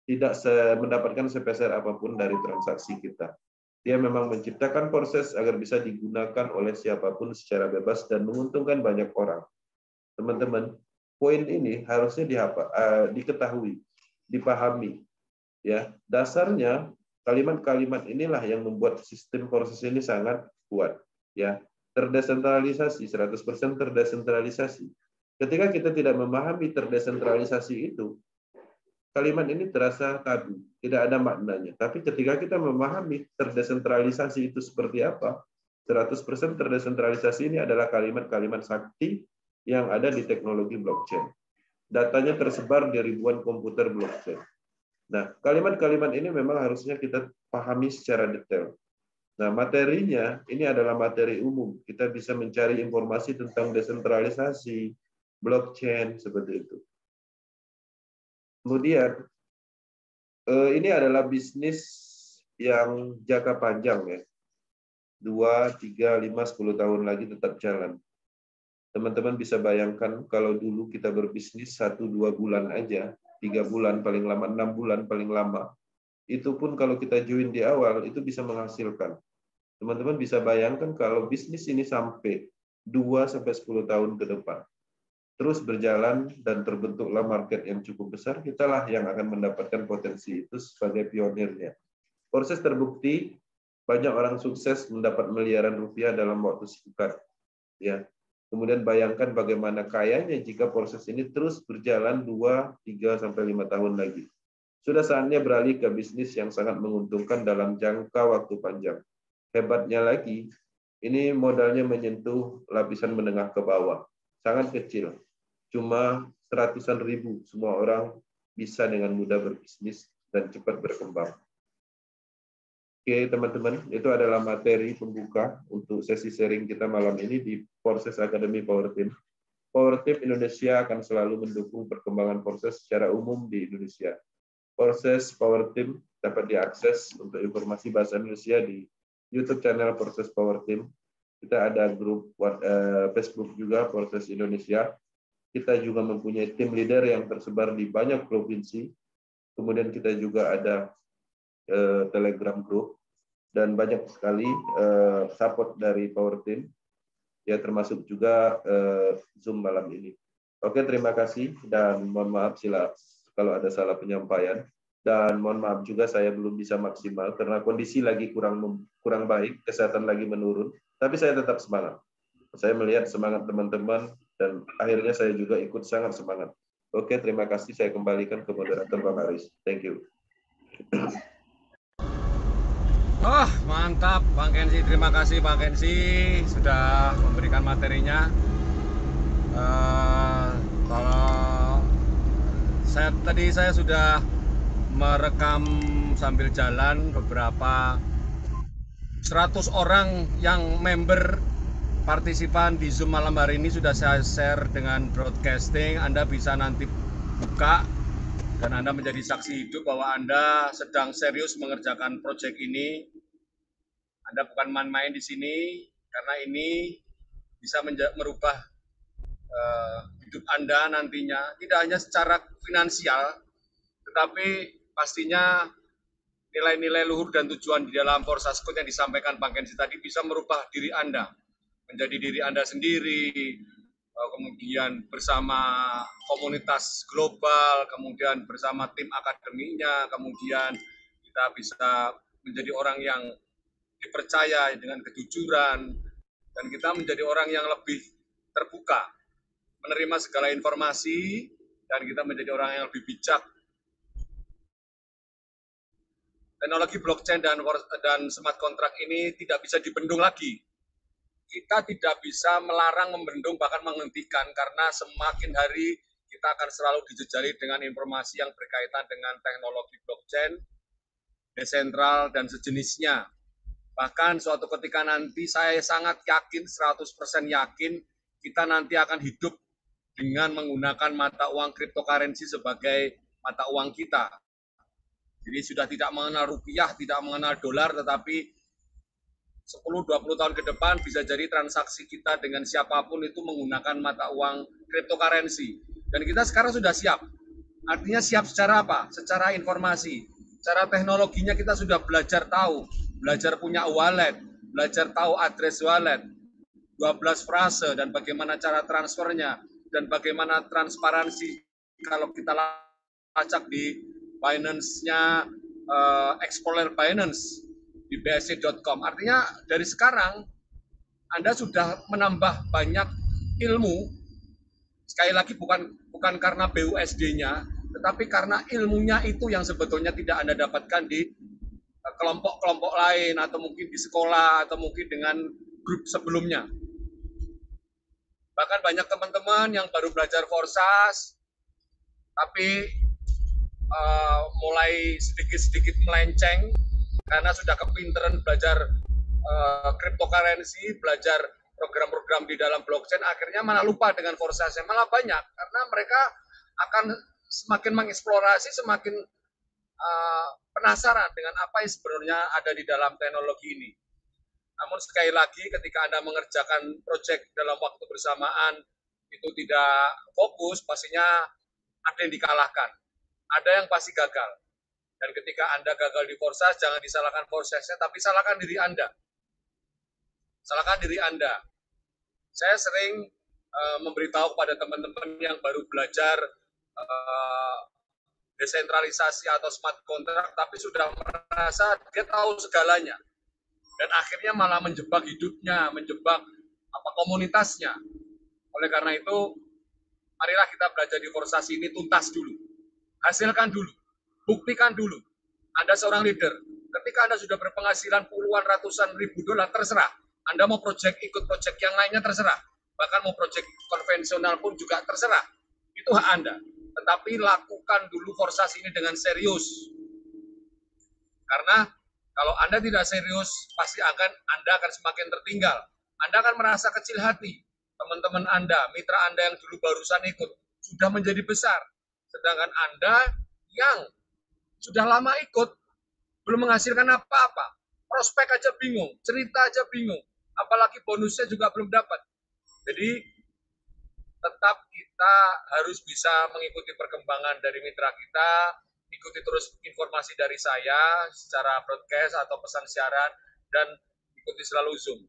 tidak mendapatkan sepeser apapun dari transaksi kita. Dia memang menciptakan proses agar bisa digunakan oleh siapapun secara bebas dan menguntungkan banyak orang. Teman-teman, poin ini harusnya diketahui, dipahami. Ya, dasarnya kalimat-kalimat inilah yang membuat sistem proses ini sangat kuat. Ya, terdesentralisasi, 100% terdesentralisasi. Ketika kita tidak memahami terdesentralisasi itu, kalimat ini terasa tabu, tidak ada maknanya. Tapi ketika kita memahami terdesentralisasi itu seperti apa, 100% terdesentralisasi ini adalah kalimat-kalimat sakti yang ada di teknologi blockchain. Datanya tersebar di ribuan komputer blockchain. Nah, kalimat-kalimat ini memang harusnya kita pahami secara detail. Nah, materinya ini adalah materi umum. Kita bisa mencari informasi tentang desentralisasi, blockchain, seperti itu. Kemudian, ini adalah bisnis yang jangka panjang ya. 2, 3, 5, 10 tahun lagi tetap jalan. Teman-teman bisa bayangkan kalau dulu kita berbisnis 1-2 bulan aja, 3 bulan, paling lama 6 bulan, paling lama. Itu pun kalau kita join di awal, itu bisa menghasilkan. Teman-teman bisa bayangkan kalau bisnis ini sampai 2-10 tahun ke depan. Terus berjalan dan terbentuklah market yang cukup besar, kitalah yang akan mendapatkan potensi itu sebagai pionirnya. Proses terbukti, banyak orang sukses mendapat miliaran rupiah dalam waktu singkat. Ya. Kemudian bayangkan bagaimana kayanya jika proses ini terus berjalan 2, 3, sampai 5 tahun lagi. Sudah saatnya beralih ke bisnis yang sangat menguntungkan dalam jangka waktu panjang. Hebatnya lagi, ini modalnya menyentuh lapisan menengah ke bawah. Sangat kecil. Cuma seratusan ribu. Semua orang bisa dengan mudah berbisnis dan cepat berkembang. Oke, teman-teman, itu adalah materi pembuka untuk sesi sharing kita malam ini di Proses Academy Power Team. Power Team Indonesia akan selalu mendukung perkembangan proses secara umum di Indonesia. Proses Power Team dapat diakses untuk informasi bahasa Indonesia di YouTube channel Proses Power Team. Kita ada grup Facebook juga, Proses Indonesia. Kita juga mempunyai tim leader yang tersebar di banyak provinsi. Kemudian kita juga ada Telegram group dan banyak sekali support dari Power Team, ya termasuk juga Zoom malam ini. Oke, terima kasih dan mohon maaf kalau ada salah penyampaian dan mohon maaf juga saya belum bisa maksimal karena kondisi lagi kurang baik, kesehatan lagi menurun, tapi saya tetap semangat. Saya melihat semangat teman-teman dan akhirnya saya juga ikut sangat semangat. Oke, terima kasih. Saya kembalikan ke moderator Bang Aris. Thank you. Oh, mantap Bang Kensi. Terima kasih Bang Kensi sudah memberikan materinya. Kalau saya sudah merekam sambil jalan beberapa 100 orang yang member partisipan di Zoom malam hari ini sudah saya share dengan broadcasting. Anda bisa nanti buka dan Anda menjadi saksi hidup bahwa Anda sedang serius mengerjakan proyek ini. Anda bukan main-main di sini, karena ini bisa merubah hidup Anda nantinya, tidak hanya secara finansial, tetapi pastinya nilai-nilai luhur dan tujuan di dalam Forces Code yang disampaikan Bang Kensi tadi bisa merubah diri Anda, menjadi diri Anda sendiri, kemudian bersama komunitas global, kemudian bersama tim akademinya, kemudian kita bisa menjadi orang yang dipercaya dengan kejujuran, dan kita menjadi orang yang lebih terbuka, menerima segala informasi, dan kita menjadi orang yang lebih bijak teknologi blockchain dan smart contract ini tidak bisa dibendung lagi. Kita tidak bisa melarang, membendung, bahkan menghentikan, karena semakin hari kita akan selalu dijejali dengan informasi yang berkaitan dengan teknologi blockchain, desentral, dan sejenisnya. Bahkan suatu ketika nanti saya sangat yakin, 100% yakin, kita nanti akan hidup dengan menggunakan mata uang cryptocurrency sebagai mata uang kita. Jadi sudah tidak mengenal rupiah, tidak mengenal dolar, tetapi 10-20 tahun ke depan bisa jadi transaksi kita dengan siapapun itu menggunakan mata uang cryptocurrency. Dan kita sekarang sudah siap. Artinya siap secara apa? Secara informasi. Secara teknologinya kita sudah belajar tahu. Belajar punya wallet, belajar tahu address wallet, 12 frase, dan bagaimana cara transfernya, dan bagaimana transparansi kalau kita lacak di Binance-nya Explorer Binance di bsc.com. Artinya dari sekarang Anda sudah menambah banyak ilmu. Sekali lagi bukan karena BUSD-nya, tetapi karena ilmunya itu yang sebetulnya tidak Anda dapatkan di kelompok-kelompok lain, atau mungkin di sekolah, atau mungkin dengan grup sebelumnya. Bahkan banyak teman-teman yang baru belajar Forsas, tapi mulai sedikit-sedikit melenceng, karena sudah kepinteran belajar cryptocurrency, belajar program-program di dalam blockchain, akhirnya malah lupa dengan Forsasnya. Malah banyak, karena mereka akan semakin mengeksplorasi, semakin penasaran dengan apa yang sebenarnya ada di dalam teknologi ini. Namun sekali lagi, ketika Anda mengerjakan proyek dalam waktu bersamaan, itu tidak fokus, pastinya ada yang dikalahkan. Ada yang pasti gagal. Dan ketika Anda gagal di Forsas, jangan disalahkan prosesnya, tapi salahkan diri Anda. Salahkan diri Anda. Saya sering memberitahu kepada teman-teman yang baru belajar desentralisasi atau smart contract, tapi sudah merasa dia tahu segalanya. Dan akhirnya malah menjebak hidupnya, menjebak komunitasnya. Oleh karena itu, marilah kita belajar di Forsas ini tuntas dulu. Hasilkan dulu. Buktikan dulu, Anda seorang leader. Ketika Anda sudah berpenghasilan puluhan, ratusan ribu dolar, terserah. Anda mau ikut proyek yang lainnya, terserah. Bahkan mau proyek konvensional pun juga terserah. Itu hak Anda. Tetapi lakukan dulu Forsas ini dengan serius. Karena kalau Anda tidak serius, pasti Anda akan semakin tertinggal. Anda akan merasa kecil hati. Teman-teman Anda, mitra Anda yang dulu barusan ikut, sudah menjadi besar. Sedangkan Anda yang sudah lama ikut, belum menghasilkan apa-apa. Prospek aja bingung, cerita aja bingung. Apalagi bonusnya juga belum dapat. Jadi, tetap kita harus bisa mengikuti perkembangan dari mitra kita, ikuti terus informasi dari saya secara broadcast atau pesan siaran, dan ikuti selalu Zoom.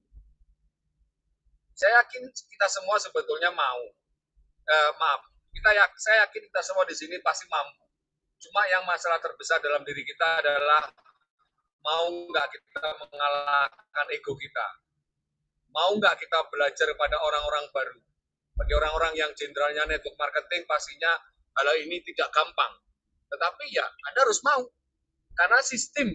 Saya yakin kita semua sebetulnya mau. Saya yakin kita semua di sini pasti mampu. Cuma yang masalah terbesar dalam diri kita adalah mau nggak kita mengalahkan ego kita. Mau nggak kita belajar pada orang-orang baru. Bagi orang-orang yang jenderalnya network marketing, pastinya hal ini tidak gampang. Tetapi ya, Anda harus mau. Karena sistem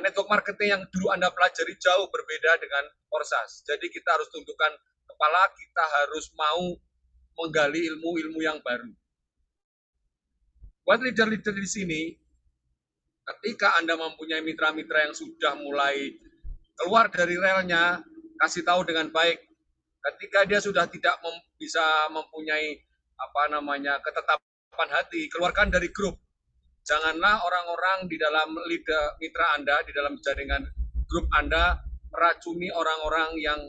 network marketing yang dulu Anda pelajari jauh berbeda dengan Forsas. Jadi kita harus tundukkan kepala, kita harus mau menggali ilmu-ilmu yang baru. Buat leader-leader di sini, ketika Anda mempunyai mitra-mitra yang sudah mulai keluar dari relnya, kasih tahu dengan baik. Ketika dia sudah tidak bisa mempunyai ketetapan hati, keluarkan dari grup. Janganlah orang-orang di dalam mitra Anda, di dalam jaringan grup Anda, meracuni orang-orang yang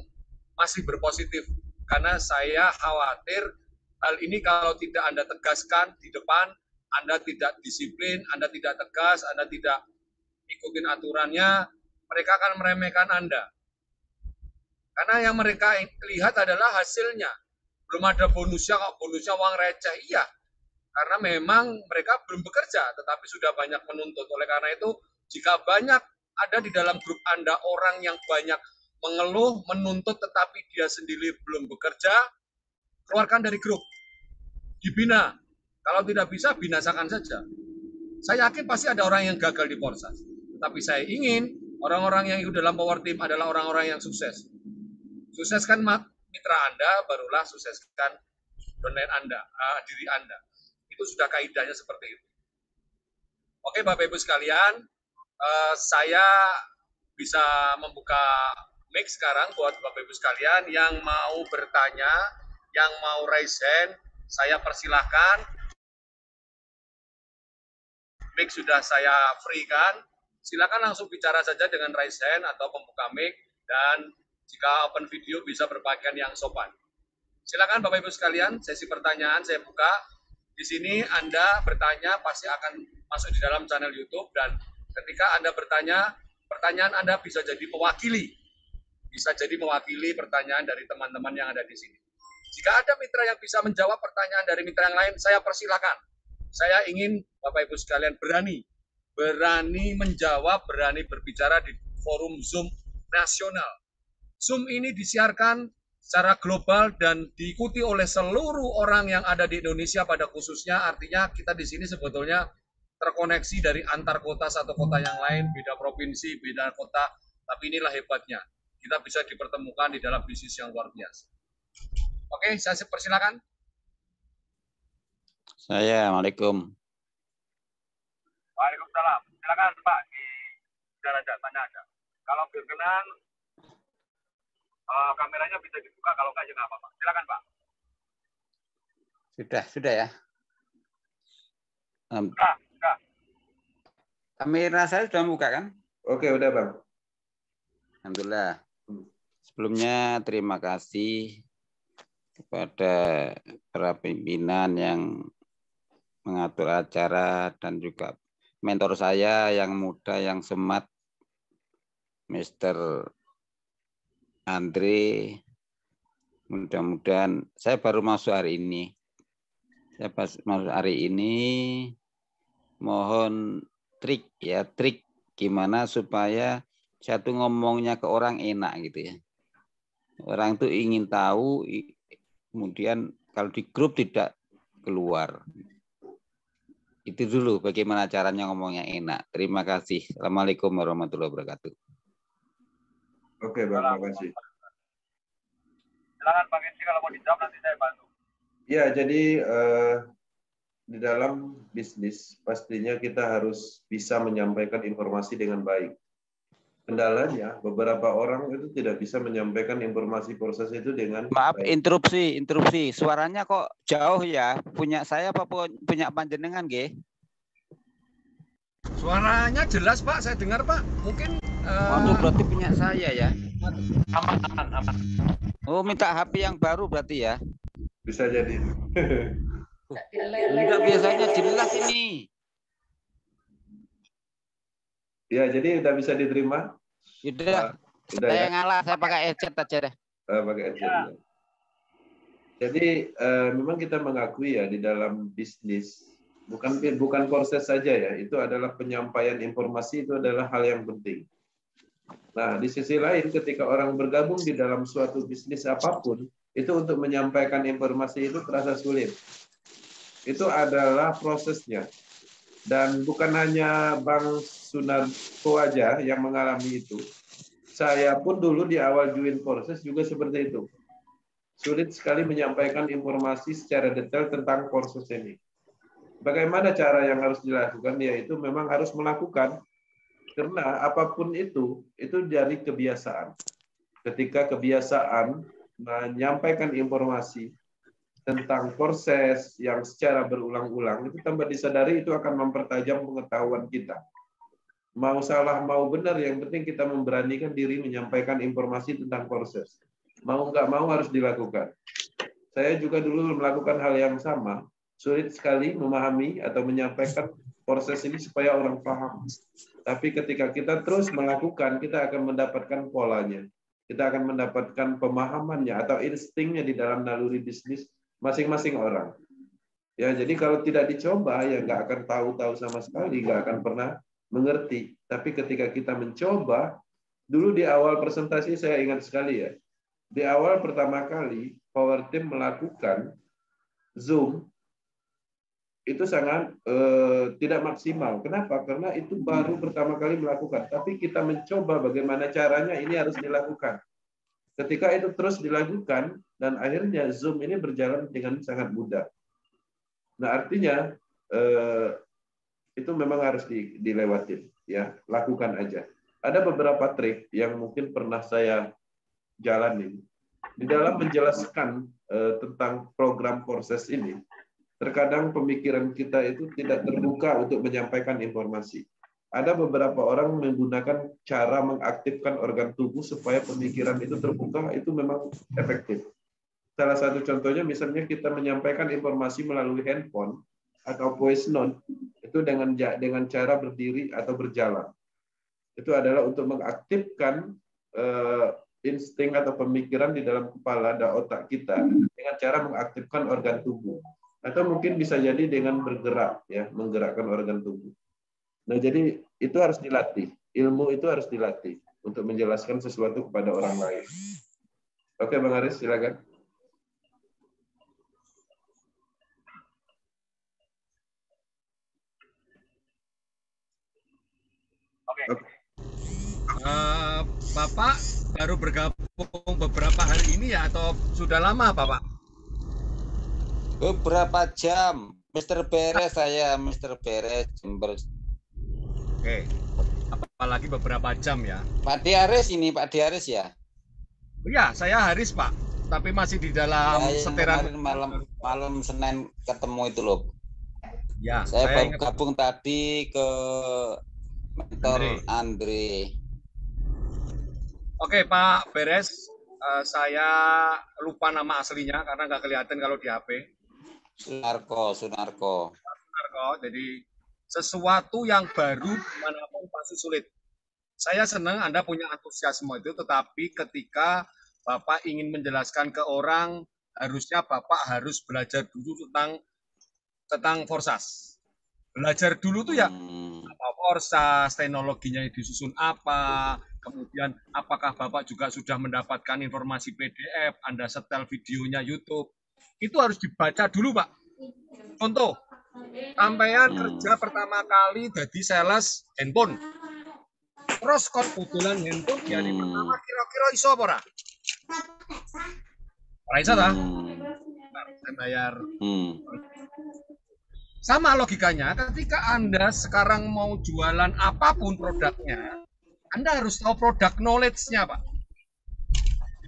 masih berpositif. Karena saya khawatir hal ini kalau tidak Anda tegaskan di depan, Anda tidak disiplin, Anda tidak tegas, Anda tidak ikutin aturannya, mereka akan meremehkan Anda. Karena yang mereka lihat adalah hasilnya. Belum ada bonusnya, kok bonusnya uang receh. Iya, karena memang mereka belum bekerja, tetapi sudah banyak menuntut. Oleh karena itu, jika banyak ada di dalam grup Anda orang yang banyak mengeluh, menuntut, tetapi dia sendiri belum bekerja, keluarkan dari grup. Dibina. Kalau tidak bisa, binasakan saja. Saya yakin pasti ada orang yang gagal di Forsas. Tapi saya ingin orang-orang yang ikut dalam power team adalah orang-orang yang sukses. Sukseskan mitra Anda, barulah sukseskan domain Anda, diri Anda. Itu sudah kaidahnya seperti itu. Oke, Bapak Ibu sekalian, saya bisa membuka mic sekarang buat Bapak Ibu sekalian yang mau bertanya, yang mau raise hand, saya persilahkan. Mic sudah saya free-kan. Silakan langsung bicara saja dengan raise hand atau membuka mic, dan jika open video bisa berpakaian yang sopan. Silakan Bapak Ibu sekalian, sesi pertanyaan saya buka. Di sini Anda bertanya pasti akan masuk di dalam channel YouTube, dan ketika Anda bertanya, pertanyaan Anda bisa jadi mewakili pertanyaan dari teman-teman yang ada di sini. Jika ada mitra yang bisa menjawab pertanyaan dari mitra yang lain, saya persilakan. Saya ingin Bapak Ibu sekalian berani menjawab, berani berbicara di forum Zoom nasional. Zoom ini disiarkan secara global dan diikuti oleh seluruh orang yang ada di Indonesia pada khususnya. Artinya kita di sini sebetulnya terkoneksi dari antar kota satu kota yang lain, beda provinsi, beda kota. Tapi inilah hebatnya, kita bisa dipertemukan di dalam bisnis yang luar biasa. Oke, saya persilakan. Assalamualaikum. Waalaikumsalam. Silakan Pak, tanya aja. Kalau berkenan, kameranya bisa dibuka, kalau enggak ya nggak apa-apa. Silakan Pak. Sudah ya. Sudah. Kamera saya sudah buka kan? Oke, udah Bang. Alhamdulillah. Sebelumnya terima kasih kepada para pimpinan yang mengatur acara dan juga mentor saya yang muda, yang smart, Mr. Andre. Mudah-mudahan saya baru masuk hari ini. Mohon trik gimana supaya saya tuh ngomongnya ke orang enak gitu ya. Orang tuh ingin tahu, kemudian kalau di grup tidak keluar. Itu dulu bagaimana caranya ngomongnya enak. Terima kasih. Assalamualaikum warahmatullahi wabarakatuh. Oke, Bang, terima kasih. Silakan Pak Gensi, kalau mau dijawab nanti saya bantu. Ya, jadi di dalam bisnis pastinya kita harus bisa menyampaikan informasi dengan baik. Kendalanya beberapa orang itu tidak bisa menyampaikan informasi proses itu dengan Maaf, baik. interupsi. Suaranya kok jauh ya? Punya saya apa punya panjenengan, nggih? Suaranya jelas Pak, saya dengar Pak. Mungkin Waduh, berarti punya saya ya. aman. Oh, minta HP yang baru berarti ya? Bisa jadi. Enggak, biasanya jelas ini. Ya, jadi udah bisa diterima. Udah ya? Saya ngalah, saya pakai headset aja deh. Pakai headset. Ya. Jadi memang kita mengakui ya di dalam bisnis bukan proses saja ya, itu adalah penyampaian informasi, itu adalah hal yang penting. Nah, di sisi lain ketika orang bergabung di dalam suatu bisnis apapun, itu untuk menyampaikan informasi itu terasa sulit. Itu adalah prosesnya. Dan bukan hanya Bang Sunarko aja yang mengalami itu. Saya pun dulu di awal join proses juga seperti itu. Sulit sekali menyampaikan informasi secara detail tentang proses ini. Bagaimana cara yang harus dilakukan? Yaitu memang harus melakukan. Karena apapun itu dari kebiasaan. Ketika kebiasaan menyampaikan informasi tentang proses yang secara berulang-ulang, itu tanpa disadari itu akan mempertajam pengetahuan kita. Mau salah, mau benar, yang penting kita memberanikan diri menyampaikan informasi tentang proses. Mau nggak mau harus dilakukan. Saya juga dulu melakukan hal yang sama. Sulit sekali memahami atau menyampaikan proses ini supaya orang paham. Tapi ketika kita terus melakukan, kita akan mendapatkan polanya. Kita akan mendapatkan pemahamannya atau instingnya di dalam naluri bisnis masing-masing orang. Ya, jadi kalau tidak dicoba, ya nggak akan tahu sama sekali, nggak akan pernah mengerti. Tapi ketika kita mencoba, dulu di awal presentasi saya ingat sekali ya, di awal pertama kali Power Team melakukan Zoom, itu sangat tidak maksimal. Kenapa? Karena itu baru pertama kali melakukan. Tapi kita mencoba bagaimana caranya ini harus dilakukan. Ketika itu terus dilakukan, dan akhirnya Zoom ini berjalan dengan sangat mudah. Nah, artinya itu memang harus dilewatin, ya, lakukan aja. Ada beberapa trik yang mungkin pernah saya jalani di dalam menjelaskan tentang program proses ini. Terkadang pemikiran kita itu tidak terbuka untuk menyampaikan informasi. Ada beberapa orang menggunakan cara mengaktifkan organ tubuh supaya pemikiran itu terbuka, itu memang efektif. Salah satu contohnya misalnya kita menyampaikan informasi melalui handphone atau voice note itu dengan cara berdiri atau berjalan. Itu adalah untuk mengaktifkan insting atau pemikiran di dalam kepala dan otak kita dengan cara mengaktifkan organ tubuh. Atau mungkin bisa jadi dengan bergerak, ya, menggerakkan organ tubuh. Nah, jadi itu harus dilatih. Ilmu itu harus dilatih untuk menjelaskan sesuatu kepada orang lain. Oke, Bang Aris, silakan. Oke. Bapak baru bergabung beberapa hari ini ya, atau sudah lama, Bapak? Beberapa jam, Mr. Beres saya, Mr. Beres Jember. Oke, apalagi beberapa jam ya. Pak Diaris ini, Pak Diaris ya? Iya, saya Haris, Pak. Tapi masih di dalam Ya, setiran. malam Senin ketemu itu loh. Ya, Saya baru gabung tadi ke mentor Andre. Oke, Pak Beres. Saya lupa nama aslinya karena nggak kelihatan kalau di HP. Sunarko. Jadi sesuatu yang baru dimanapun pasti sulit. Saya senang Anda punya antusiasme itu, tetapi ketika Bapak ingin menjelaskan ke orang, harusnya Bapak harus belajar dulu tentang forsas. Belajar dulu tuh ya, apa forsas, teknologinya disusun apa, kemudian apakah Bapak juga sudah mendapatkan informasi PDF, Anda setel videonya YouTube. Itu harus dibaca dulu, Pak. Contoh, sampean kerja pertama kali jadi sales handphone. Terus kebetulan handphone di hari pertama kira-kira iso apa ora? Ora iso ta? Bayar. Sama logikanya, ketika Anda sekarang mau jualan apapun produknya, Anda harus tahu produk knowledge-nya, Pak.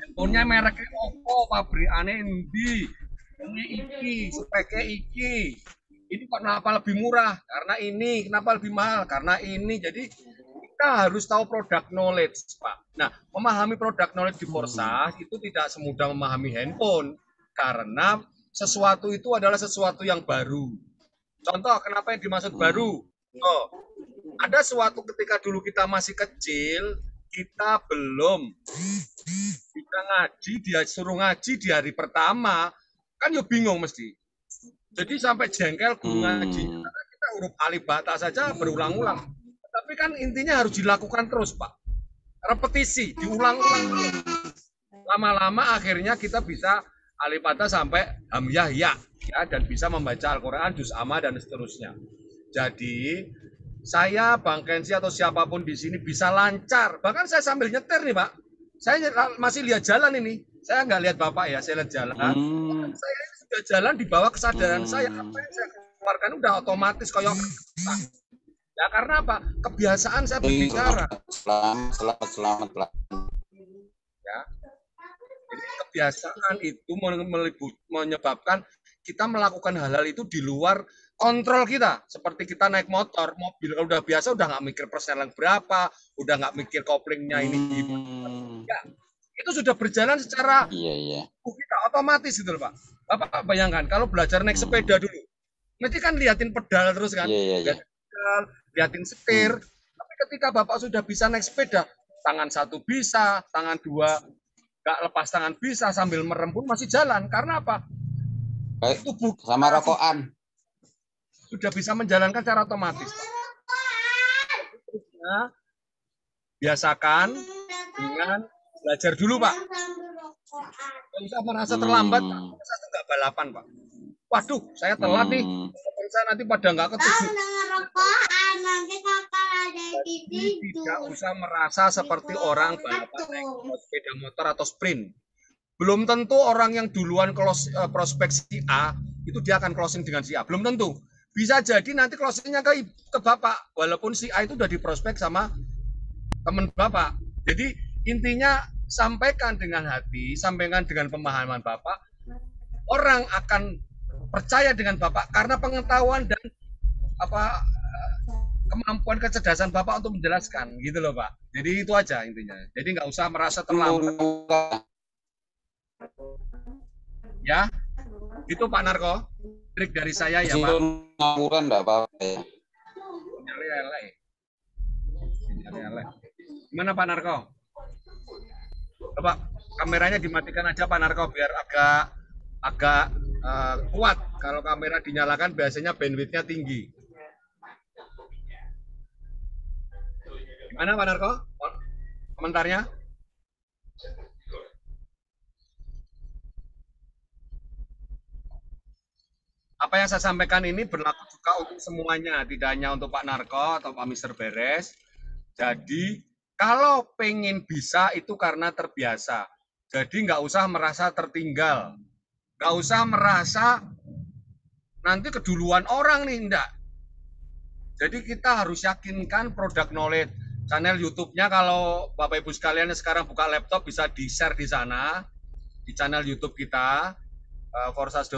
Handphonenya mereknya Oppo, pabrikane endi, ini iki, speknya iki. Ini kenapa lebih murah? Karena ini. Kenapa lebih mahal? Karena ini. Jadi kita harus tahu produk knowledge, Pak. Nah, memahami produk knowledge di forsas itu tidak semudah memahami handphone. Karena sesuatu itu adalah sesuatu yang baru. Contoh, kenapa yang dimaksud baru? Oh, ada suatu ketika dulu kita masih kecil, kita belum bisa ngaji, dia suruh ngaji di hari pertama, kan ya bingung mesti. Jadi sampai jengkel guru ngaji. Karena kita huruf alif bata saja berulang-ulang. Tapi kan intinya harus dilakukan terus, Pak. Repetisi, diulang-ulang. Lama-lama akhirnya kita bisa alif bata sampai hamyah ya, dan bisa membaca Al-Quran, juz amma dan seterusnya. Jadi saya, Bang Kensi atau siapapun di sini bisa lancar. Bahkan saya sambil nyetir nih, Pak. Saya masih lihat jalan ini. Saya nggak lihat Bapak ya, saya lihat jalan. Saya sudah jalan di bawah kesadaran saya. Apa yang saya keluarkan udah otomatis kayak. Ya karena apa? Kebiasaan saya berbicara. Selamat. Ya. Jadi kebiasaan itu menyebabkan kita melakukan hal-hal itu di luar kontrol kita. Seperti kita naik motor, mobil udah biasa, udah nggak mikir persenan berapa, udah nggak mikir koplingnya ini. Ya, itu sudah berjalan secara kita otomatis gitu loh, Pak. Bapak bayangkan kalau belajar naik sepeda dulu, mesti kan liatin pedal terus kan, liatin setir. Tapi ketika Bapak sudah bisa naik sepeda, tangan satu bisa, tangan dua nggak lepas tangan bisa, sambil merem pun masih jalan. Karena apa? Tubuh sama rokokan sudah bisa menjalankan secara otomatis. Nah, biasakan dengan belajar dulu, Pak. Kalau bisa merasa terlambat, Pak. Saya nggak balapan, Pak. Waduh, saya telat nih. pemirsa nanti pada nggak ketujuh. Nanti kakak ada di Jadi tidak usah merasa seperti orang balapan naik sepeda motor atau sprint. Belum tentu orang yang duluan prospek si A itu dia akan closing dengan si A. Belum tentu. Bisa jadi nanti closingnya ke Bapak, walaupun si A itu udah diprospek sama teman Bapak. Jadi intinya sampaikan dengan hati, sampaikan dengan pemahaman Bapak. Orang akan percaya dengan Bapak karena pengetahuan dan kemampuan kecerdasan Bapak untuk menjelaskan, gitu loh Pak. Jadi itu aja intinya. Jadi nggak usah merasa terlambat. Ya, itu Pak Narko. Trik dari saya ya Pak. Ngamuran enggak apa-apa ya. Gimana Pak Narko? Coba kameranya dimatikan aja Pak Narko biar agak kuat. Kalau kamera dinyalakan biasanya bandwidth-nya tinggi. Gimana Pak Narko? Komentarnya? Apa yang saya sampaikan ini berlaku juga untuk semuanya, tidak hanya untuk Pak Narko atau Pak Mr. Beres. Jadi, kalau pengen bisa itu karena terbiasa. Jadi nggak usah merasa tertinggal. Nggak usah merasa nanti keduluan orang nih, enggak. Jadi kita harus yakinkan produk knowledge. Channel YouTube-nya kalau Bapak Ibu sekalian yang sekarang buka laptop bisa di-share di sana, di channel YouTube kita, Forsas